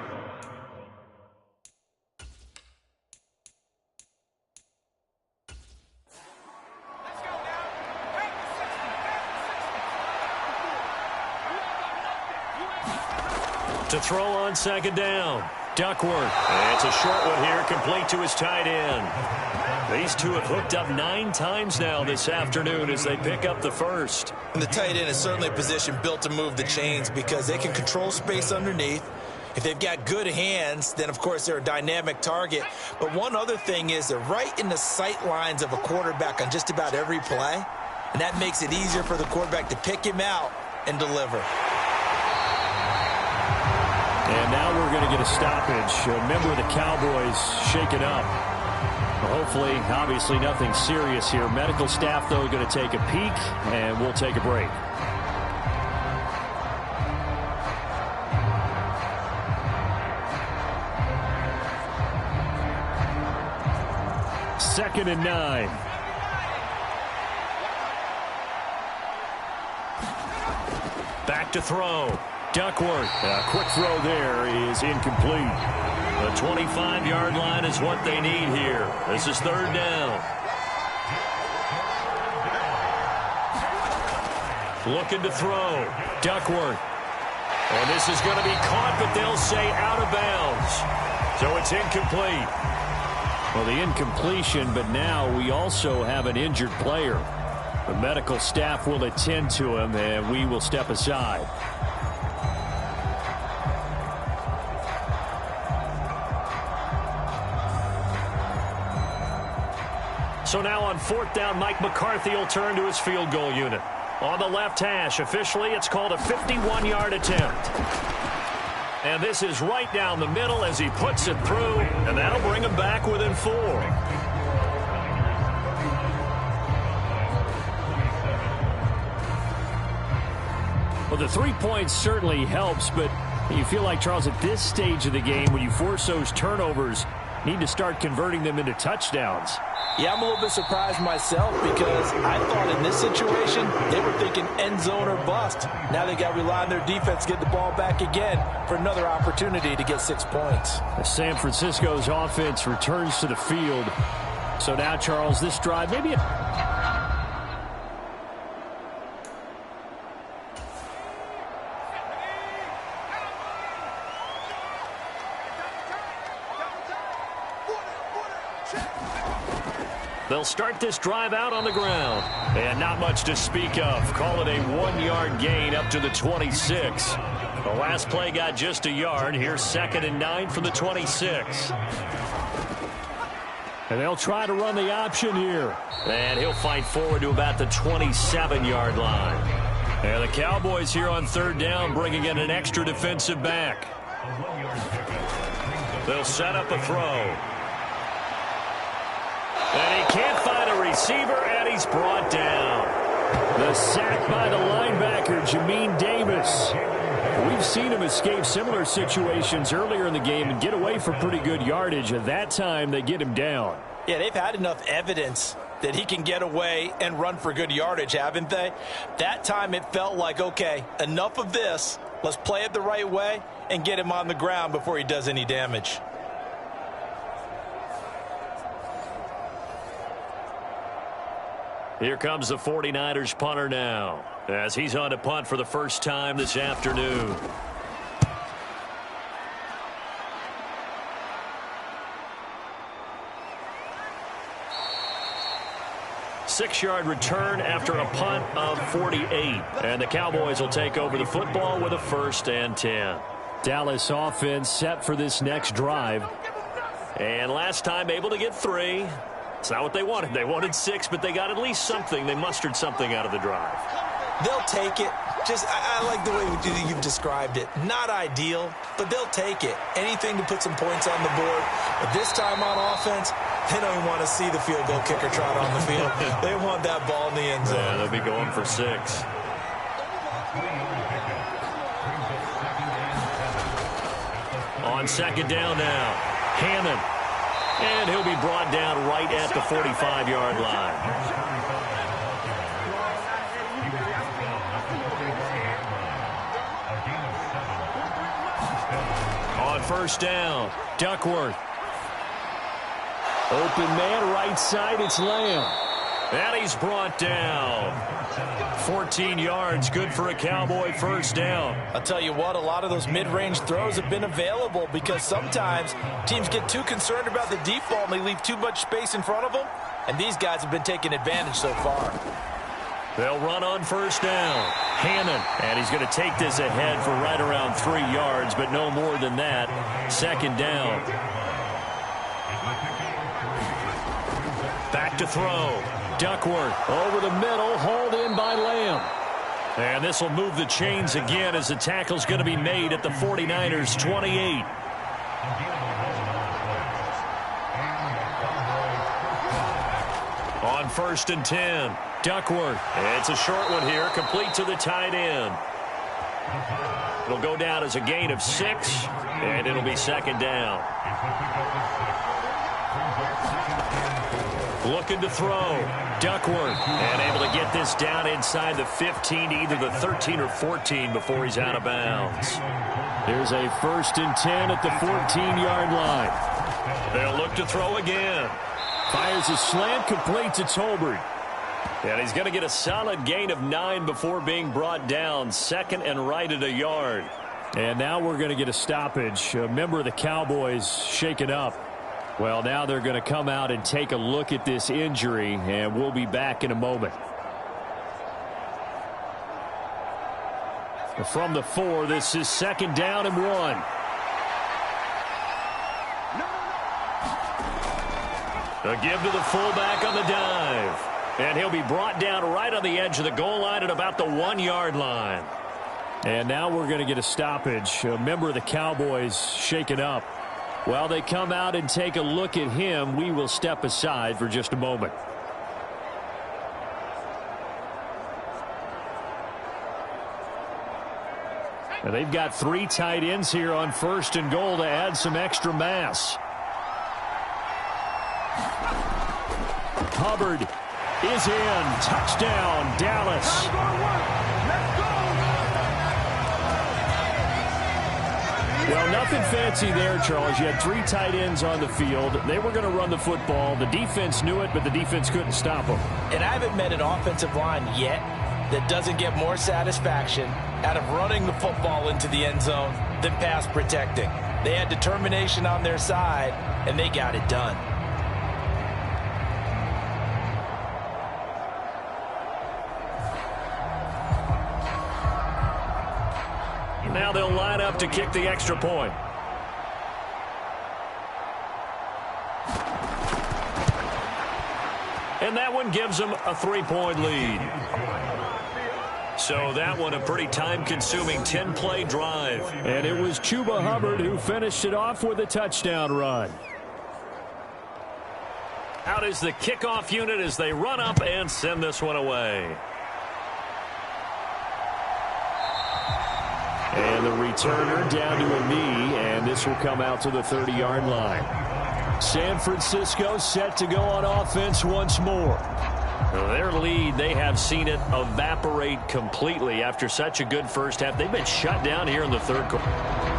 To throw on second down. Duckworth. It's a short one here, complete to his tight end. These two have hooked up 9 times now this afternoon as they pick up the first. And the tight end is certainly a position built to move the chains because they can control space underneath. If they've got good hands, then, of course, they're a dynamic target. But one other thing is they're right in the sight lines of a quarterback on just about every play, and that makes it easier for the quarterback to pick him out and deliver. And now we're going to get a stoppage. A member of the Cowboys shaken up. Well, hopefully, obviously, nothing serious here. Medical staff, though, going to take a peek, and we'll take a break. Second and 9. Back to throw. Duckworth. A quick throw there is incomplete. The 25-yard line is what they need here. This is third down. Looking to throw. Duckworth. And this is going to be caught, but they'll say out of bounds. So it's incomplete. Well, the incompletion, but now we also have an injured player. The medical staff will attend to him, and we will step aside. So now on fourth down, Mike McCarthy will turn to his field goal unit. On the left hash, officially, it's called a 51-yard attempt. And this is right down the middle as he puts it through, and that'll bring him back within 4. Well, the 3 points certainly helps, but you feel like, Charles, at this stage of the game, when you force those turnovers, need to start converting them into touchdowns. Yeah, I'm a little bit surprised myself because I thought in this situation they were thinking end zone or bust. Now they got to rely on their defense to get the ball back again for another opportunity to get 6 points. San Francisco's offense returns to the field. So now, Charles, this drive, maybe They'll start this drive out on the ground. And not much to speak of. Call it a 1-yard gain up to the 26. The last play got just a yard. Here's second and 9 from the 26. And they'll try to run the option here. And he'll fight forward to about the 27-yard line. And the Cowboys here on third down bringing in an extra defensive back. They'll set up a throw. And he can't find a receiver, and he's brought down. The sack by the linebacker, Jamin Davis. We've seen him escape similar situations earlier in the game and get away for pretty good yardage. At that time, they get him down. Yeah, they've had enough evidence that he can get away and run for good yardage, haven't they? That time it felt like, okay, enough of this. Let's play it the right way and get him on the ground before he does any damage. Here comes the 49ers punter now as he's on to punt for the first time this afternoon. Six-yard return after a punt of 48. And the Cowboys will take over the football with a 1st and 10. Dallas offense set for this next drive. And last time able to get 3. It's not what they wanted. They wanted 6, but they got at least something. They mustered something out of the drive. They'll take it. I like the way you've described it. Not ideal, but they'll take it. Anything to put some points on the board. But this time on offense, They don't even want to see the field goal kicker trot on the field. They want that ball in the end zone. Yeah, they'll be going for 6. On second down now, Hammond. And he'll be brought down right at the 45-yard line. On first down, Duckworth. Open man, right side, it's Lamb. And he's brought down. 14 yards, good for a Cowboy first down. I'll tell you what, a lot of those mid-range throws have been available because sometimes teams get too concerned about the deep ball and they leave too much space in front of them, and these guys have been taking advantage so far. They'll run on first down. Hammond, and he's going to take this ahead for right around 3 yards, but no more than that. Second down. Back to throw. Duckworth over the middle, hauled in by Lamb. And this will move the chains again as the tackle's going to be made at the 49ers 28. On first and 10, Duckworth. It's a short one here, complete to the tight end. It'll go down as a gain of 6, and it'll be second down. Looking to throw. Duckworth. And able to get this down inside the 15, either the 13 or 14 before he's out of bounds. There's a first and 10 at the 14-yard line. They'll look to throw again. Fires a slant, complete to Tolbert. And he's going to get a solid gain of 9 before being brought down. Second and right at a yard. And now we're going to get a stoppage. A member of the Cowboys shaken up. Well, now they're going to come out and take a look at this injury, and we'll be back in a moment. From the 4, this is second down and 1. A give to the fullback on the dive. And he'll be brought down right on the edge of the goal line at about the 1-yard line. And now we're going to get a stoppage. A member of the Cowboys shaken up. While they come out and take a look at him, we will step aside for just a moment. Now they've got 3 tight ends here on first and goal to add some extra mass. Hubbard is in. Touchdown, Dallas. Well, nothing fancy there, Charles. You had 3 tight ends on the field. They were going to run the football. The defense knew it, but the defense couldn't stop them. And I haven't met an offensive line yet that doesn't get more satisfaction out of running the football into the end zone than pass protecting. They had determination on their side, and they got it done. Now they'll line up to kick the extra point. And that one gives them a 3-point lead. So that one a pretty time-consuming 10-play drive. And it was Chuba Hubbard who finished it off with a touchdown run. Out is the kickoff unit as they run up and send this one away. And the returner down to a knee, and this will come out to the 30-yard line. San Francisco set to go on offense once more. Their lead, they have seen it evaporate completely after such a good first half. They've been shut down here in the third quarter.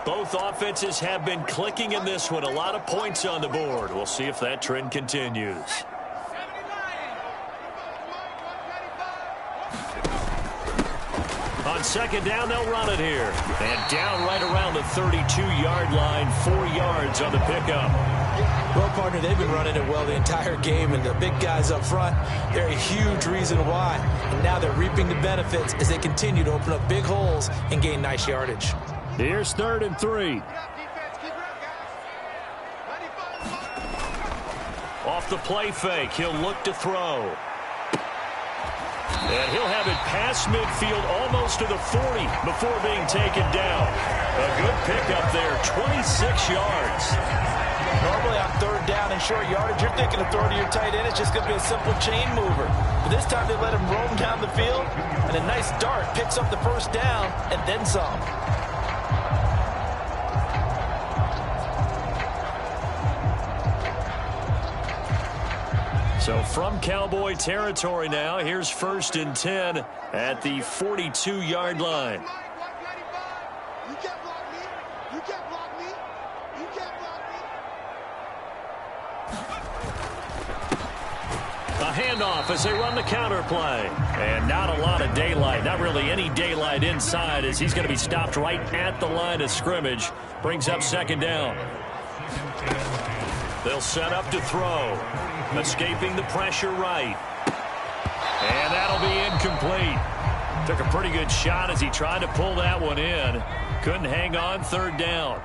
Both offenses have been clicking in this one. A lot of points on the board. We'll see if that trend continues. On second down, they'll run it here. And down right around the 32-yard line, 4 yards on the pickup. Well, partner, they've been running it well the entire game, and the big guys up front, they're a huge reason why. And now they're reaping the benefits as they continue to open up big holes and gain nice yardage. Here's 3rd and 3. Off the play fake, he'll look to throw. And he'll have it past midfield almost to the 40 before being taken down. A good pickup there, 26 yards. Normally on third down and short yardage, you're thinking of throwing to your tight end. It's just going to be a simple chain mover. But this time they let him roam down the field, and a nice dart picks up the first down and then some. So from Cowboy territory now, here's 1st and 10 at the 42-yard line. You can't block me. You can't block me. You can't block me. A handoff as they run the counter play. And not a lot of daylight, not really any daylight inside, as he's going to be stopped right at the line of scrimmage. Brings up 2nd down. They'll set up to throw. Escaping the pressure right. And that'll be incomplete. Took a pretty good shot as he tried to pull that one in. Couldn't hang on, 3rd down.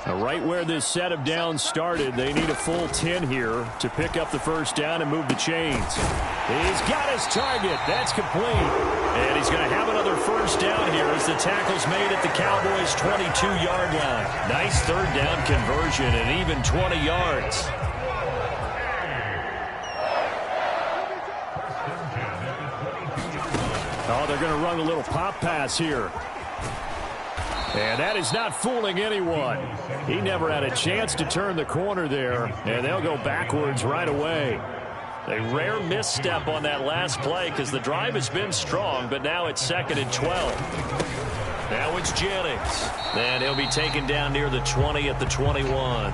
Right where this set of downs started, they need a full 10 here to pick up the first down and move the chains. He's got his target. That's complete. And he's going to have another first down here as the tackle's made at the Cowboys' 22-yard line. Nice 3rd down conversion and even 20 yards. Oh, they're going to run a little pop pass here. And that is not fooling anyone. He never had a chance to turn the corner there, and they'll go backwards right away. A rare misstep on that last play because the drive has been strong, but now it's 2nd and 12. Now it's Jennings. And he'll be taken down near the 20 at the 21.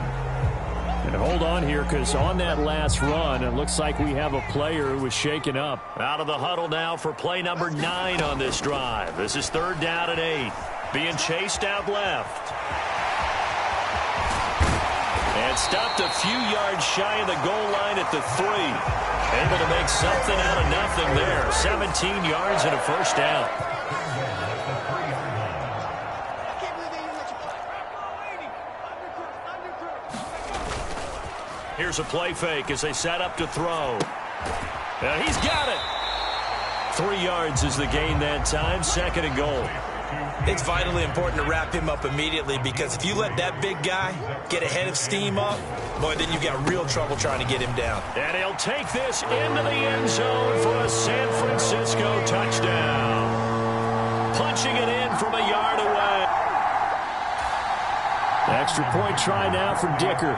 And hold on here, because on that last run, it looks like we have a player who was shaken up. Out of the huddle now for play number 9 on this drive. This is 3rd down and 8. Being chased out left. And stopped a few yards shy of the goal line at the 3. Able to make something out of nothing there. 17 yards and a first down. Here's a play fake as they set up to throw. And he's got it. 3 yards is the gain that time. 2nd and goal. It's vitally important to wrap him up immediately, because if you let that big guy get a head of steam up, boy, then you've got real trouble trying to get him down. And he'll take this into the end zone for a San Francisco touchdown. Punching it in from a yard away. Extra point try now from Dicker.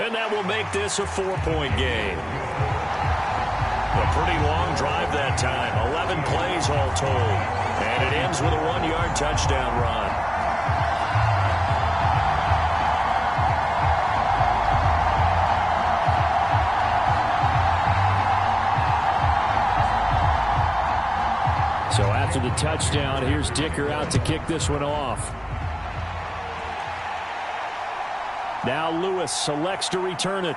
And that will make this a 4-point game. A pretty long drive that time. 11 plays all told. And it ends with a 1-yard touchdown run. So after the touchdown, here's Dicker out to kick this one off. Now Lewis selects to return it.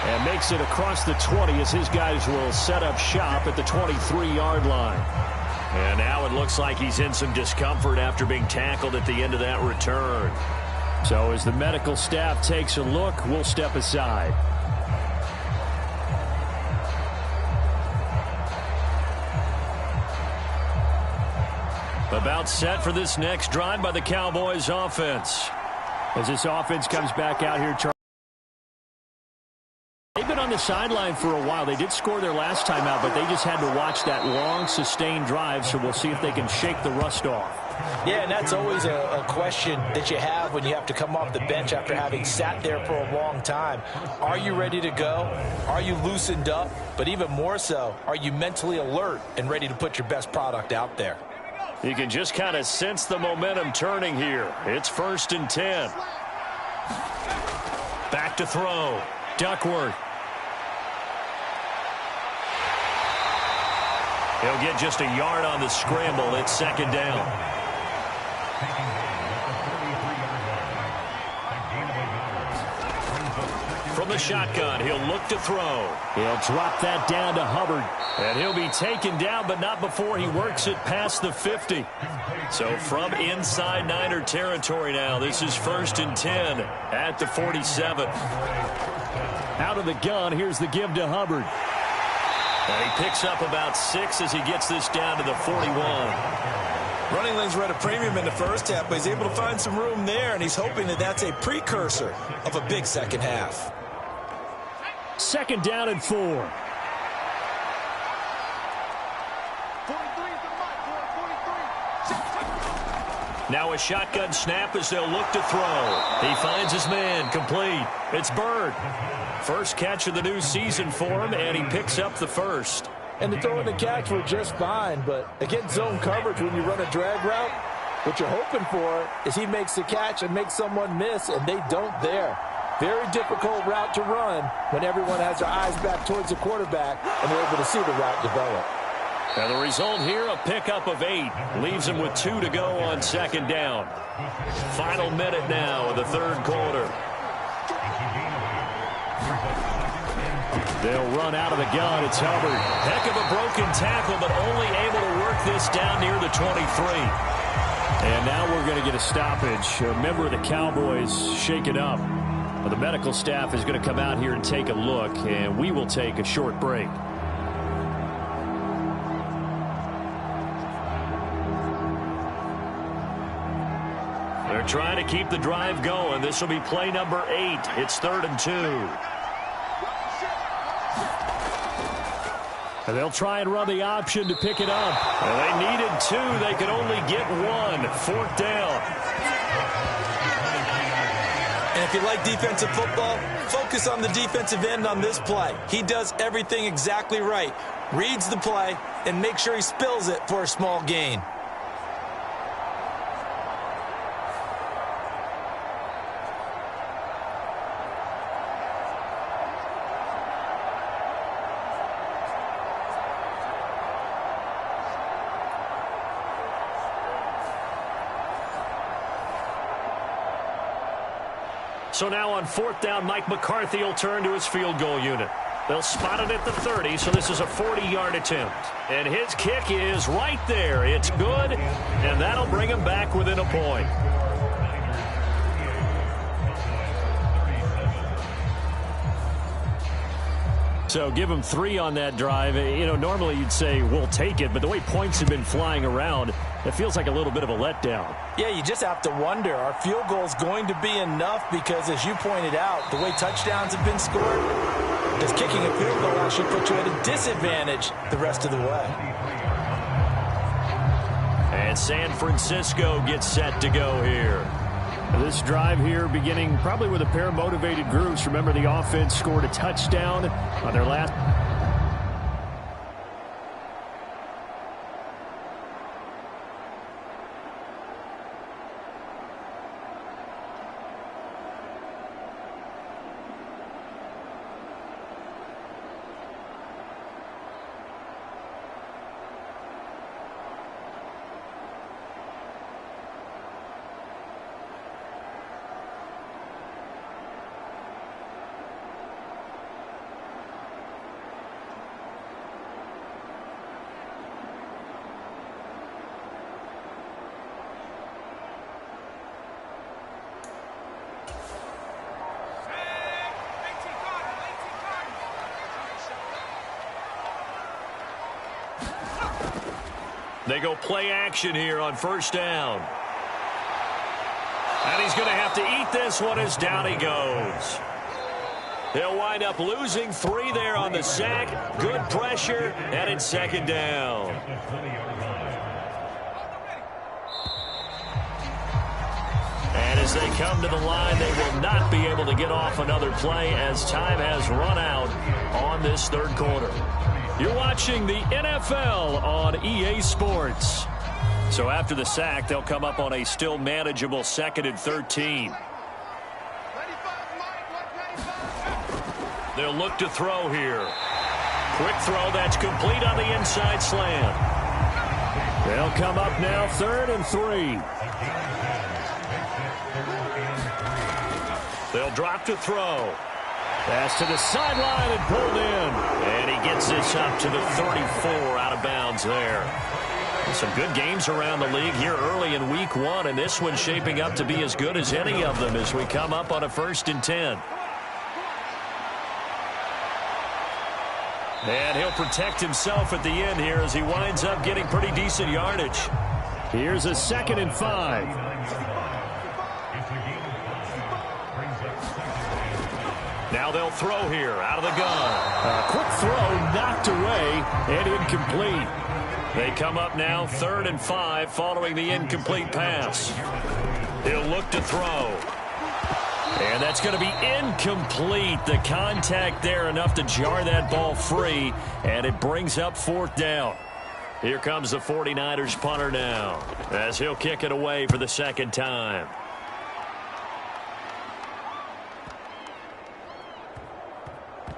And makes it across the 20 as his guys will set up shop at the 23-yard line. And now it looks like he's in some discomfort after being tackled at the end of that return. So as the medical staff takes a look, we'll step aside. About set for this next drive by the Cowboys offense. As this offense comes back out here, they've been on the sideline for a while. They did score their last time out, but they just had to watch that long, sustained drive, so we'll see if they can shake the rust off. Yeah, and that's always a question that you have when you have to come off the bench after having sat there for a long time. Are you ready to go? Are you loosened up? But even more so, are you mentally alert and ready to put your best product out there? You can just kind of sense the momentum turning here. It's 1st and 10. Back to throw. Duckworth. He'll get just a yard on the scramble. It's 2nd down. From the shotgun, he'll look to throw. He'll drop that down to Hubbard. And he'll be taken down, but not before he works it past the 50. So from inside Niner territory now, this is 1st and 10 at the 47. Out of the gun, here's the give to Hubbard. And he picks up about 6 as he gets this down to the 41. Running lanes were at a premium in the first half, but he's able to find some room there, and he's hoping that that's a precursor of a big second half. 2nd down and 4. 43 is the mark, 43. Now a shotgun snap as they'll look to throw. He finds his man, complete. It's Bird. First catch of the new season for him, and he picks up the first. And the throw and the catch were just fine, but against zone coverage when you run a drag route, what you're hoping for is he makes the catch and makes someone miss, and they don't there. Very difficult route to run when everyone has their eyes back towards the quarterback and they're able to see the route develop. And the result here, a pickup of 8. Leaves him with 2 to go on 2nd down. Final minute now of the 3rd quarter. They'll run out of the gun. It's Hubbard. Heck of a broken tackle, but only able to work this down near the 23. And now we're going to get a stoppage. A member of the Cowboys shaken up. Well, the medical staff is going to come out here and take a look, and we will take a short break. They're trying to keep the drive going. This will be play number 8. It's 3rd and 2. And they'll try and run the option to pick it up. Well, they needed 2. They could only get 1. 4th down. And if you like defensive football, focus on the defensive end on this play. He does everything exactly right. Reads the play and makes sure he spills it for a small gain. So now on 4th down, Mike McCarthy will turn to his field goal unit. They'll spot it at the 30, so this is a 40-yard attempt. And his kick is right there. It's good, and that'll bring him back within a point. So give him 3 on that drive. You know, normally you'd say, we'll take it, but the way points have been flying around, it feels like a little bit of a letdown. Yeah, you just have to wonder, are field goals going to be enough? Because as you pointed out, the way touchdowns have been scored, does kicking a field goal actually put you at a disadvantage the rest of the way? And San Francisco gets set to go here. This drive here beginning probably with a pair of motivated groups. Remember, the offense scored a touchdown on their last. They go play action here on 1st down. And he's going to have to eat this one as down he goes. They'll wind up losing 3 there on the sack. Good pressure, and it's 2nd down. And as they come to the line, they will not be able to get off another play as time has run out on this 3rd quarter. You're watching the NFL on EA Sports. So after the sack, they'll come up on a still manageable 2nd and 13. They'll look to throw here. Quick throw that's complete on the inside slant. They'll come up now 3rd and 3. They'll drop to throw. Pass to the sideline and pulled in. And he gets this up to the 34, out of bounds there. Some good games around the league here early in week 1, and this one's shaping up to be as good as any of them as we come up on a 1st and 10. And he'll protect himself at the end here as he winds up getting pretty decent yardage. Here's a 2nd and 5. Now they'll throw here out of the gun. A quick throw knocked away and incomplete. They come up now 3rd and 5 following the incomplete pass. He'll look to throw. And that's going to be incomplete. The contact there enough to jar that ball free, and it brings up 4th down. Here comes the 49ers punter now as he'll kick it away for the 2nd time.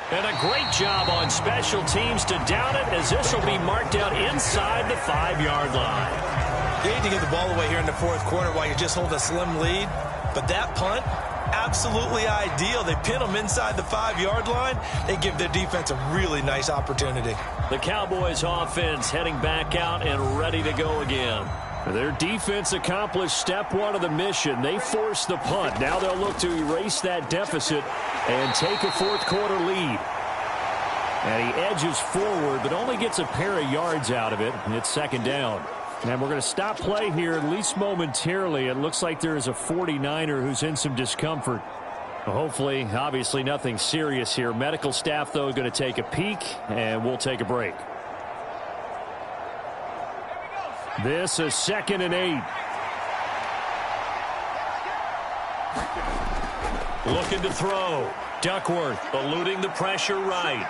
And a great job on special teams to down it, as this will be marked out inside the 5-yard line. They need to get the ball away here in the 4th quarter while you just hold a slim lead. But that punt, absolutely ideal. They pin them inside the 5-yard line. They give their defense a really nice opportunity. The Cowboys offense heading back out and ready to go again. Their defense accomplished step 1 of the mission. They forced the punt. Now they'll look to erase that deficit and take a 4th quarter lead. And he edges forward, but only gets a pair of yards out of it. And it's 2nd down. And we're going to stop play here, at least momentarily. It looks like there is a 49er who's in some discomfort. Hopefully, obviously nothing serious here. Medical staff, though, going to take a peek, and we'll take a break. This is 2nd and 8. Looking to throw. Duckworth eluding the pressure right.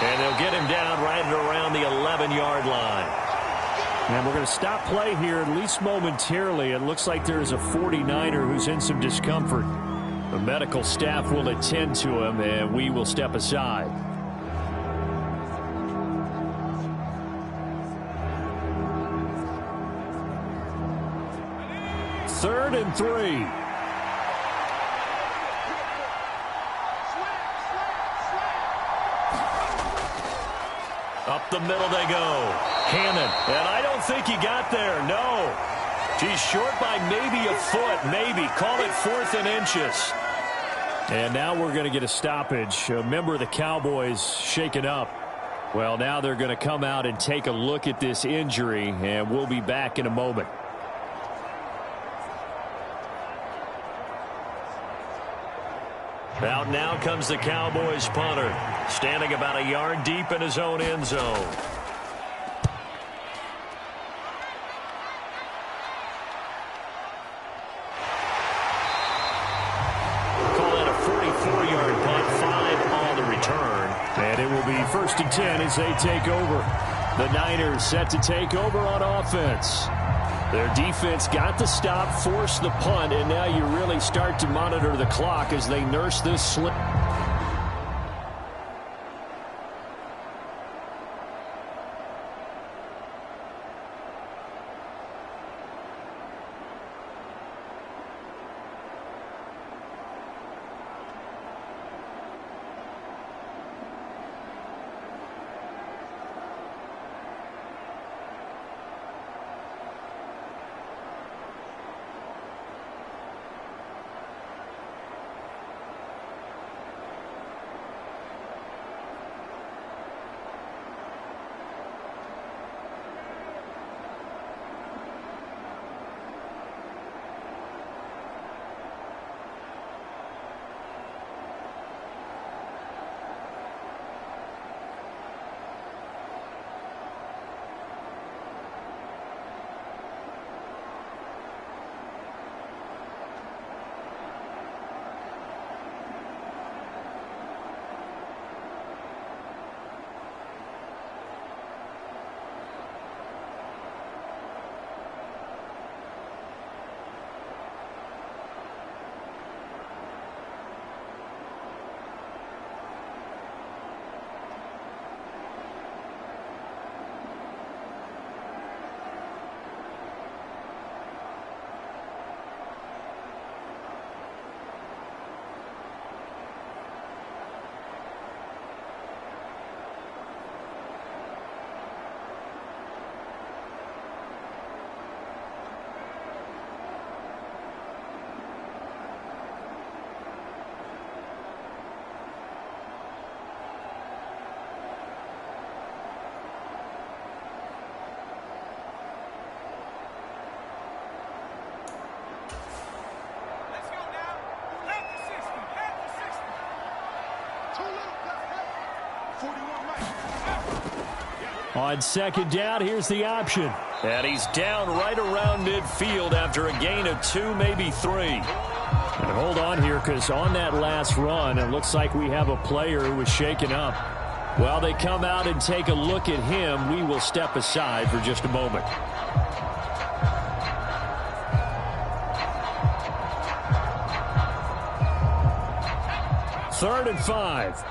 And they'll get him down right at around the 11-yard line. And we're going to stop play here, at least momentarily. It looks like there is a 49er who's in some discomfort. The medical staff will attend to him, and we will step aside. Third and 3. Up the middle they go. Hammond. And I don't think he got there. No. He's short by maybe a foot. Maybe. Call it 4th and inches. And now we're going to get a stoppage. A member of the Cowboys shaken up. Well, now they're going to come out and take a look at this injury, and we'll be back in a moment. Out now comes the Cowboys punter, standing about a yard deep in his own end zone. Call that a 44-yard punt, 5 on the return. And it will be 1st and 10 as they take over. The Niners set to take over on offense. Their defense got the stop, forced the punt, and now you really start to monitor the clock as they nurse this slip. On second down, here's the option. And he's down right around midfield after a gain of 2, maybe 3. And hold on here, because on that last run, it looks like we have a player who was shaken up. While they come out and take a look at him, we will step aside for just a moment. Third and 5.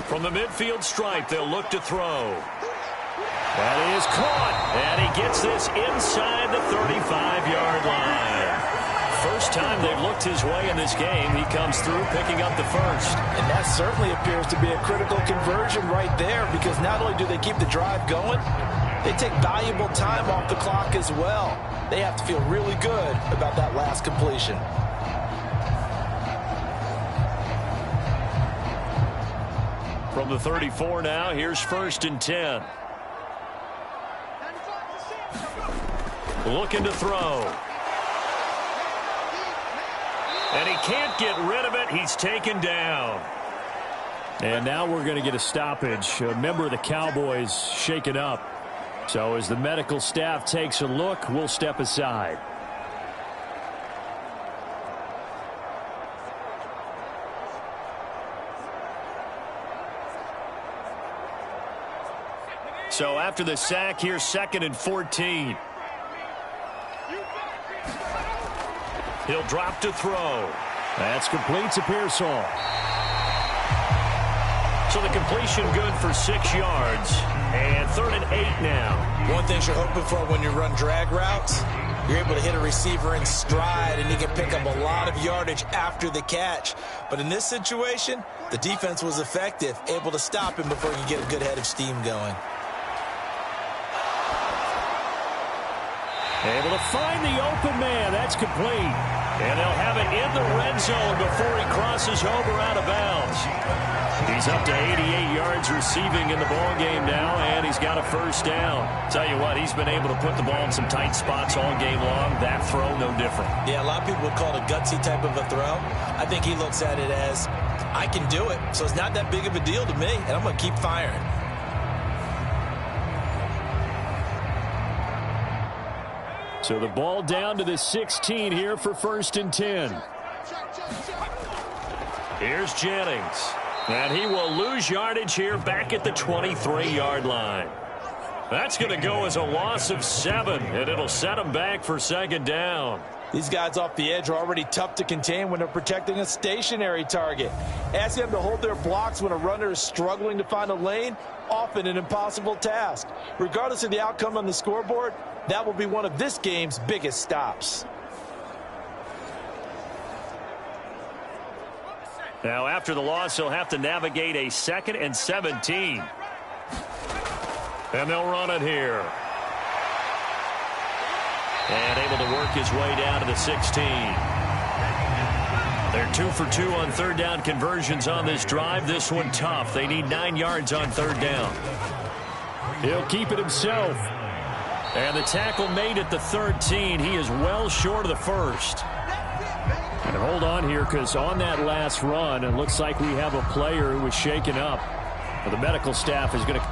From the midfield stripe, they'll look to throw. That is caught, and he gets this inside the 35-yard line. First time they've looked his way in this game, he comes through picking up the first. And that certainly appears to be a critical conversion right there, because not only do they keep the drive going, they take valuable time off the clock as well. They have to feel really good about that last completion. From the 34 now, here's 1st and 10. Looking to throw. And he can't get rid of it. He's taken down. And now we're going to get a stoppage. A member of the Cowboys shaken up. So as the medical staff takes a look, we'll step aside. So after the sack, here's 2nd and 14. He'll drop to throw. That's complete to Pearsall. So the completion good for 6 yards. And 3rd and 8 now. One thing you're hoping for when you run drag routes, you're able to hit a receiver in stride, and he can pick up a lot of yardage after the catch. But in this situation, the defense was effective, able to stop him before he could get a good head of steam going. Able to find the open man. That's complete. And they'll have it in the red zone before he crosses over out of bounds. He's up to 88 yards receiving in the ball game now, and he's got a first down. Tell you what, he's been able to put the ball in some tight spots all game long. That throw, no different. Yeah, a lot of people would call it a gutsy type of a throw. I think he looks at it as, I can do it, so it's not that big of a deal to me, and I'm going to keep firing. So the ball down to the 16 here for 1st and 10. Here's Jennings. And he will lose yardage here back at the 23-yard line. That's going to go as a loss of 7, and it'll set him back for 2nd down. These guys off the edge are already tough to contain when they're protecting a stationary target. Ask them to hold their blocks when a runner is struggling to find a lane, often an impossible task. Regardless of the outcome on the scoreboard, that will be one of this game's biggest stops. Now, after the loss, he'll have to navigate a 2nd and 17. And they'll run it here. And able to work his way down to the 16. They're 2 for 2 on 3rd down conversions on this drive. This one tough. They need 9 yards on 3rd down. He'll keep it himself. And the tackle made at the 13. He is well short of the first. And hold on here, because on that last run, it looks like we have a player who was shaken up. The medical staff is going to...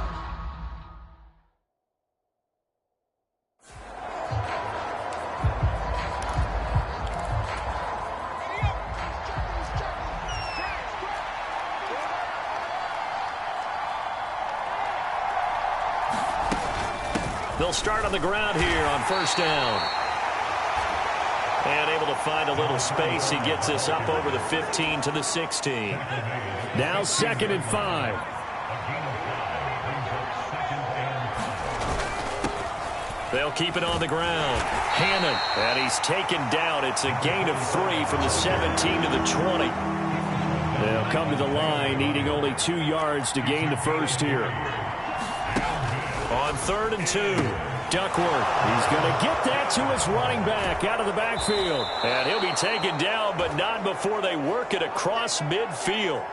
They'll start on the ground here on 1st down. And able to find a little space. He gets this up over the 15 to the 16. Now 2nd and 5. They'll keep it on the ground. Hannon, and he's taken down. It's a gain of 3 from the 17 to the 20. They'll come to the line, needing only 2 yards to gain the first here. On 3rd and 2. Duckworth, he's going to get that to his running back out of the backfield. And he'll be taken down, but not before they work it across midfield.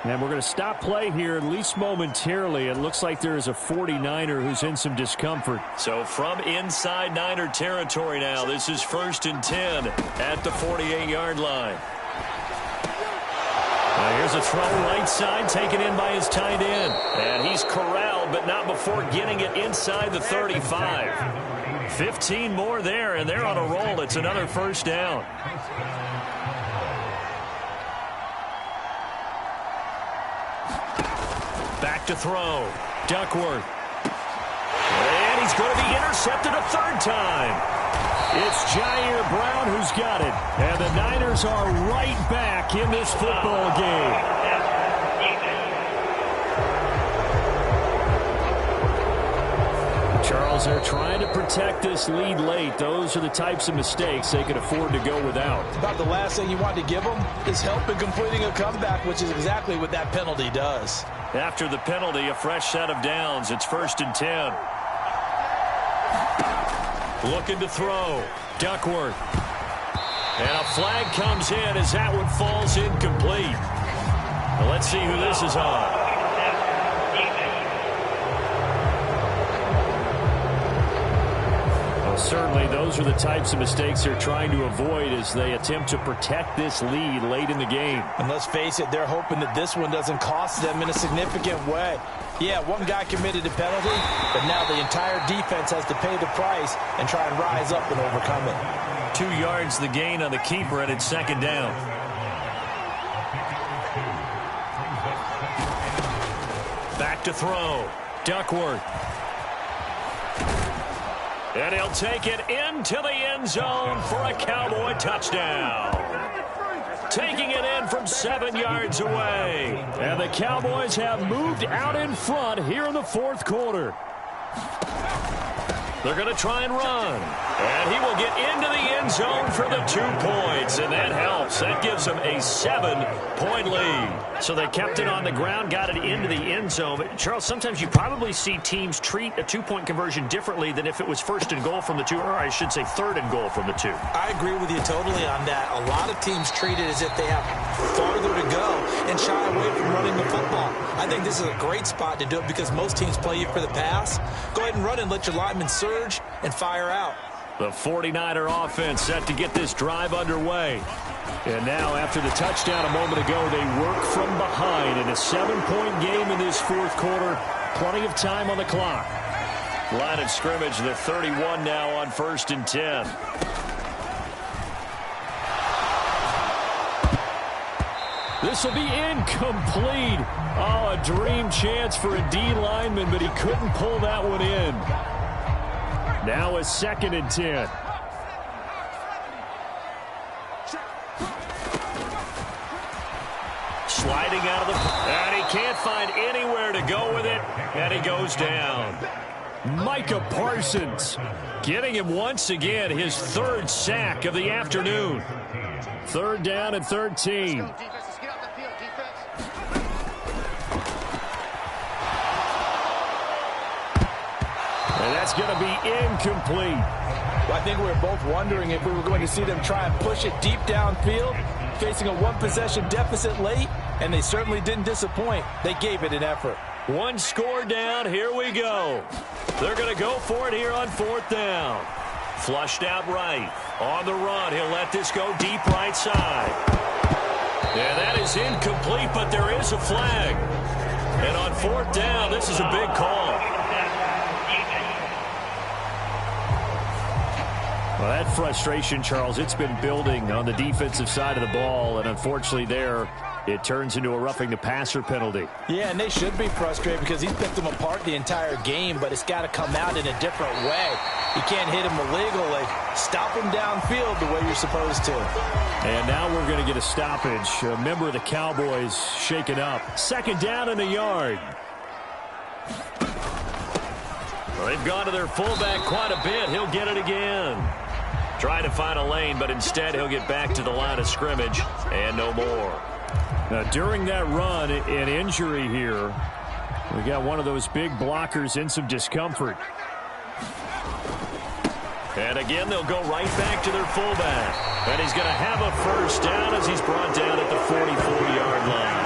And we're going to stop play here, at least momentarily. It looks like there is a 49er who's in some discomfort. So from inside Niner territory now, this is 1st and 10 at the 48-yard line. Here's a throw right side, taken in by his tight end. And he's corralled, but not before getting it inside the 35. 15 more there, and they're on a roll. It's another first down. Back to throw. Duckworth. And he's going to be intercepted a third time. It's Jair Brown who's got it. And the Niners are right back in this football game. Charles, they're trying to protect this lead late. Those are the types of mistakes they can afford to go without. About the last thing you want to give them is help in completing a comeback, which is exactly what that penalty does. After the penalty, a fresh set of downs. It's 1st and 10. Looking to throw. Duckworth. And a flag comes in as that one falls incomplete. Well, let's see who this is on. Well, certainly those are the types of mistakes they're trying to avoid as they attempt to protect this lead late in the game. And let's face it, they're hoping that this one doesn't cost them in a significant way. Yeah, one guy committed a penalty, but now the entire defense has to pay the price and try and rise up and overcome it. 2 yards the gain on the keeper, and it's 2nd down. Back to throw. Duckworth. And he'll take it into the end zone for a Cowboy touchdown. Taking it in from 7 yards away. And the Cowboys have moved out in front here in the 4th quarter. They're going to try and run. And he will get into the end zone for the 2 points. And that helps. That gives them a 7-point lead. So they kept it on the ground, got it into the end zone. But Charles, sometimes you probably see teams treat a 2-point conversion differently than if it was 1st and goal from the 2, or I should say 3rd and goal from the 2. I agree with you totally on that. A lot of teams treat it as if they have farther to go and shy away from running the football. I think this is a great spot to do it because most teams play you for the pass. Go ahead and run and let your linemen surge and fire out. The 49er offense set to get this drive underway. And now, after the touchdown a moment ago, they work from behind in a 7-point game in this 4th quarter. Plenty of time on the clock. Line of scrimmage, the 31 now on 1st and 10. This will be incomplete. Oh, a dream chance for a D lineman, but he couldn't pull that one in. Now a 2nd and 10. Sliding out of the... And he can't find anywhere to go with it. And he goes down. Micah Parsons getting him once again his 3rd sack of the afternoon. 3rd down and 13. And that's going to be incomplete. Well, I think we were both wondering if we were going to see them try and push it deep downfield, facing a 1-possession deficit late, and they certainly didn't disappoint. They gave it an effort. 1 score down. Here we go. They're going to go for it here on 4th down. Flushed out right. On the run. He'll let this go deep right side. Yeah, that is incomplete, but there is a flag. And on 4th down, this is a big call. Well, that frustration, Charles, it's been building on the defensive side of the ball, and unfortunately there, it turns into a roughing the passer penalty. Yeah, and they should be frustrated because he's picked them apart the entire game, but it's got to come out in a different way. You can't hit him illegally. Stop him downfield the way you're supposed to. And now we're going to get a stoppage. A member of the Cowboys shaken up. 2nd down and a yard. Well, they've gone to their fullback quite a bit. He'll get it again. Trying to find a lane, but instead he'll get back to the line of scrimmage and no more. Now, during that run, an injury here. We got one of those big blockers in some discomfort. And again, they'll go right back to their fullback. And he's going to have a 1st down as he's brought down at the 44-yard line.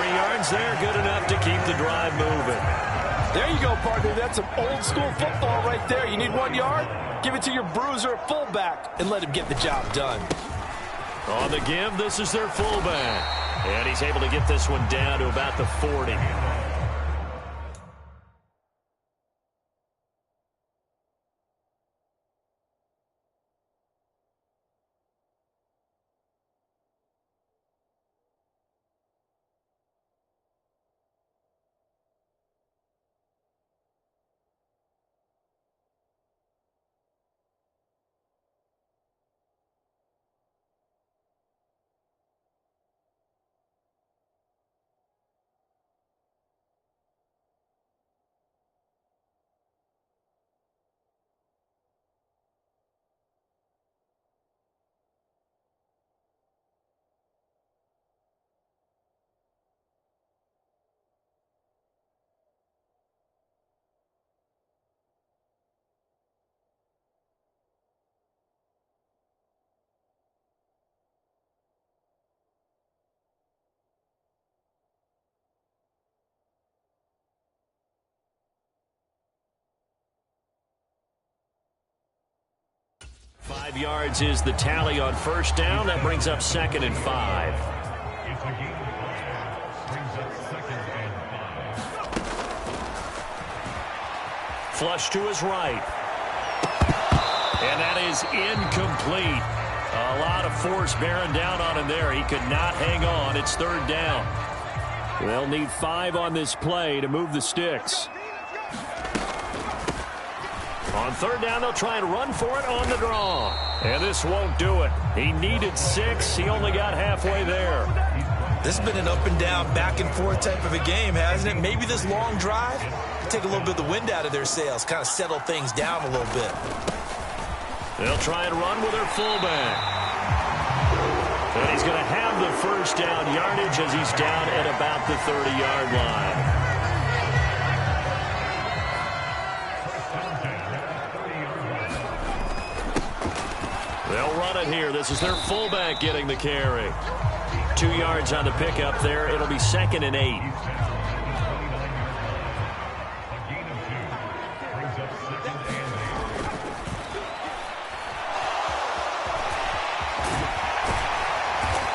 3 yards there, good enough to keep the drive moving. There you go, partner. That's some old-school football right there. You need 1 yard? Give it to your bruiser fullback and let him get the job done. On the give, this is their fullback. And he's able to get this one down to about the 40. Five yards is the tally on first down. That brings up 2nd and 5. Flush to his right. And that is incomplete. A lot of force bearing down on him there. He could not hang on. It's 3rd down. They'll need 5 on this play to move the sticks. On 3rd down, they'll try and run for it on the draw. And this won't do it. He needed 6. He only got halfway there. This has been an up and down, back and forth type of a game, hasn't it? Maybe this long drive, take a little bit of the wind out of their sails, kind of settle things down a little bit. They'll try and run with their fullback. And he's going to have the first down yardage as he's down at about the 30-yard line. They'll run it here. This is their fullback getting the carry. 2 yards on the pickup there. It'll be 2nd and 8.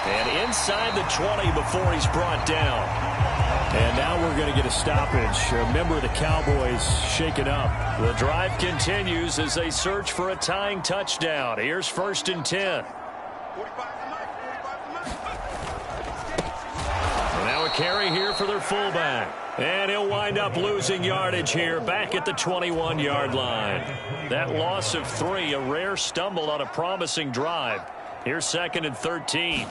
And inside the 20 before he's brought down. And now we're going to get a stoppage. A member of the Cowboys shaken up. The drive continues as they search for a tying touchdown. Here's 1st and 10. And now a carry here for their fullback. And he'll wind up losing yardage here back at the 21-yard line. That loss of 3, a rare stumble on a promising drive. Here's 2nd and 13.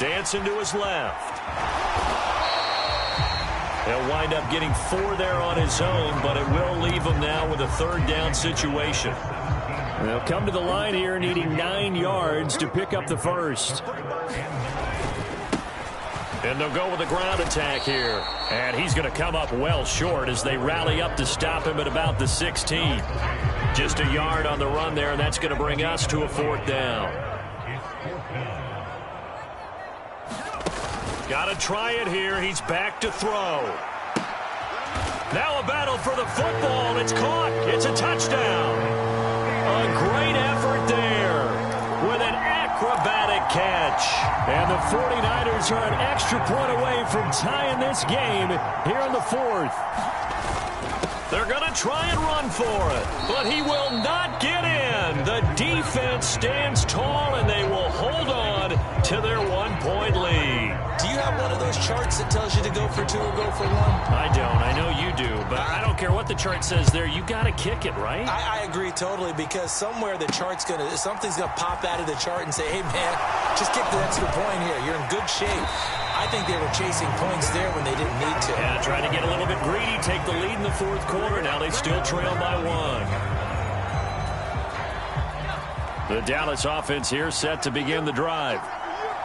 Dancing to his left. He'll wind up getting 4 there on his own, but it will leave him now with a 3rd down situation. They'll come to the line here needing 9 yards to pick up the first. And they'll go with a ground attack here. And he's going to come up well short as they rally up to stop him at about the 16. Just a yard on the run there, and that's going to bring us to a 4th down. Got to try it here. He's back to throw. Now a battle for the football. It's caught. It's a touchdown. A great effort there with an acrobatic catch. And the 49ers are an extra point away from tying this game here in the 4th. They're going to try and run for it, but he will not get in. The defense stands tall, and they will hold on to their 1-point lead. Do you have one of those charts that tells you to go for 2 or go for 1? I don't. I know you do, but I don't care what the chart says there. You got to kick it, right? I agree totally, because somewhere the chart's something's gonna pop out of the chart and say, hey man, just kick the extra point here. You're in good shape. I think they were chasing points there when they didn't need to. Yeah, trying to get a little bit greedy, take the lead in the 4th quarter. Now they still trail by 1. The Dallas offense here set to begin the drive.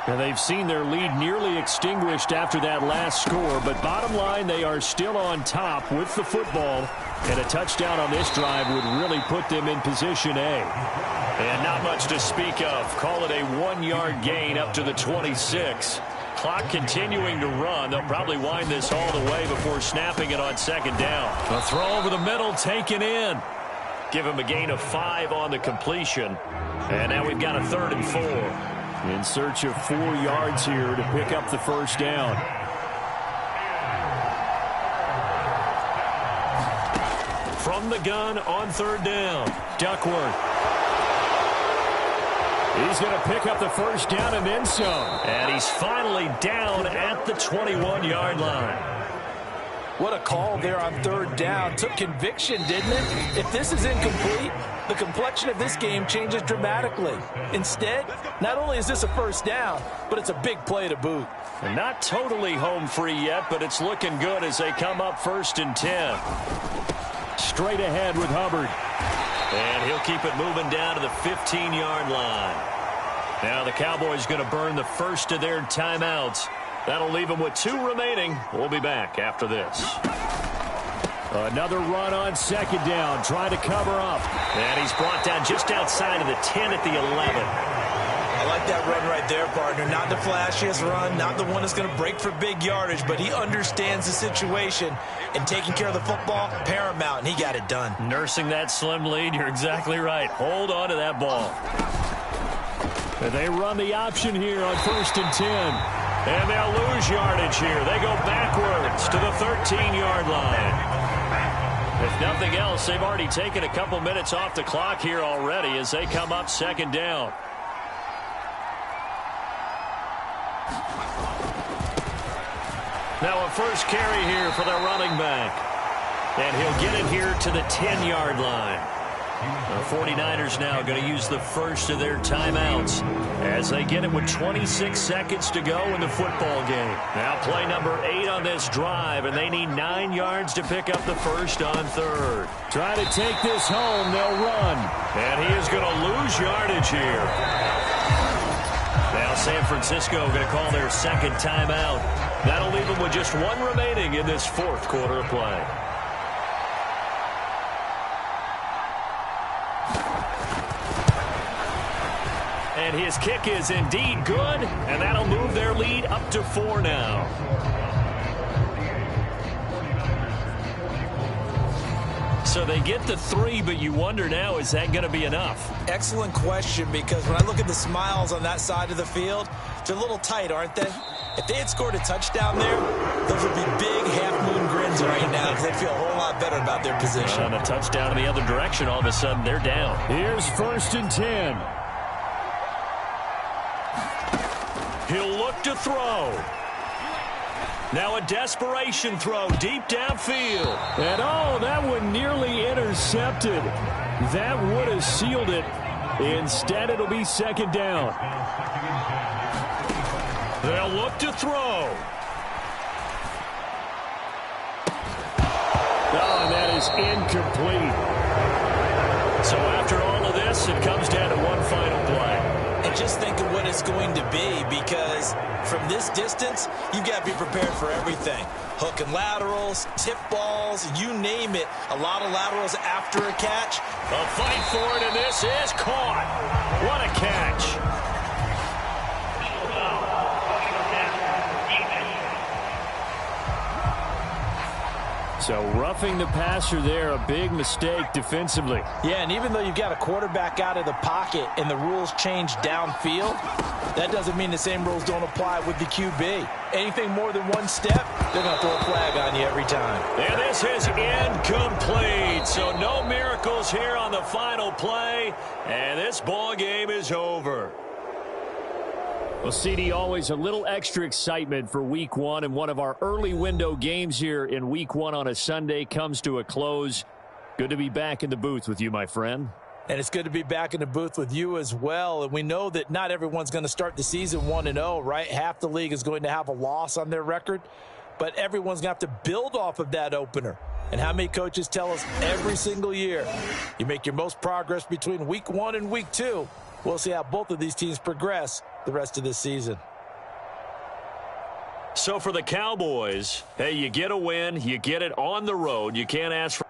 And they've seen their lead nearly extinguished after that last score, but bottom line, they are still on top with the football, and a touchdown on this drive would really put them in position A. And not much to speak of. Call it a 1-yard gain up to the 26. Clock continuing to run. They'll probably wind this all the way before snapping it on 2nd down. A throw over the middle taken in. Give him a gain of 5 on the completion. And now we've got a 3rd and 4. In search of 4 yards here to pick up the first down. From the gun on third down, Duckworth. He's going to pick up the first down and then some. And he's finally down at the 21-yard line. What a call there on third down. Took conviction, didn't it? If this is incomplete, the complexion of this game changes dramatically. Instead, not only is this a first down, but it's a big play to boot. And not totally home free yet, but it's looking good as they come up 1st and 10. Straight ahead with Hubbard. And he'll keep it moving down to the 15-yard line. Now the Cowboys going to burn the first of their timeouts. That'll leave them with 2 remaining. We'll be back after this. Another run on second down, trying to cover up. And he's brought down just outside of the 10 at the 11. I like that run right there, partner. Not the flashiest run, not the one that's going to break for big yardage, but he understands the situation, and taking care of the football, paramount, and he got it done. Nursing that slim lead, you're exactly right. Hold on to that ball. And they run the option here on 1st and 10. And they'll lose yardage here. They go backwards to the 13-yard line. If nothing else, they've already taken a couple minutes off the clock here already as they come up 2nd down. Now a first carry here for their running back. And he'll get it here to the 10-yard line. The 49ers now going to use the first of their timeouts as they get it with 26 seconds to go in the football game. Now play number 8 on this drive, and they need 9 yards to pick up the first on third. Try to take this home. They'll run. And he is going to lose yardage here. Now San Francisco going to call their second timeout. That'll leave them with just 1 remaining in this 4th quarter of play. And his kick is indeed good, and that'll move their lead up to 4 now. So they get the 3, but you wonder now, is that going to be enough? Excellent question, because when I look at the smiles on that side of the field, they're a little tight, aren't they? If they had scored a touchdown there, those would be big half-moon grins right now because they'd feel a whole lot better about their position. On a touchdown in the other direction, all of a sudden they're down. Here's 1st and 10. He'll look to throw. Now a desperation throw deep downfield. And oh, that one nearly intercepted. That would have sealed it. Instead, it'll be 2nd down. They'll look to throw. Oh, and that is incomplete. So after all of this, it comes down to one final play. And just think of what it's going to be, because from this distance, you've got to be prepared for everything. Hook and laterals, tip balls, you name it. A lot of laterals after a catch. A fight for it, and this is caught. What a catch. So roughing the passer there, a big mistake defensively. Yeah, and even though you've got a quarterback out of the pocket and the rules change downfield, that doesn't mean the same rules don't apply with the QB. Anything more than one step, they're going to throw a flag on you every time. And this is incomplete. So no miracles here on the final play. And this ball game is over. Well, CD, always a little extra excitement for Week 1, and one of our early window games here in Week 1 on a Sunday comes to a close. Good to be back in the booth with you, my friend. And it's good to be back in the booth with you as well. And we know that not everyone's going to start the season 1-0, right? Half the league is going to have a loss on their record, but everyone's going to have to build off of that opener. And how many coaches tell us every single year, you make your most progress between Week 1 and Week 2. We'll see how both of these teams progress the rest of this season. So for the Cowboys, hey, you get a win, you get it on the road. You can't ask for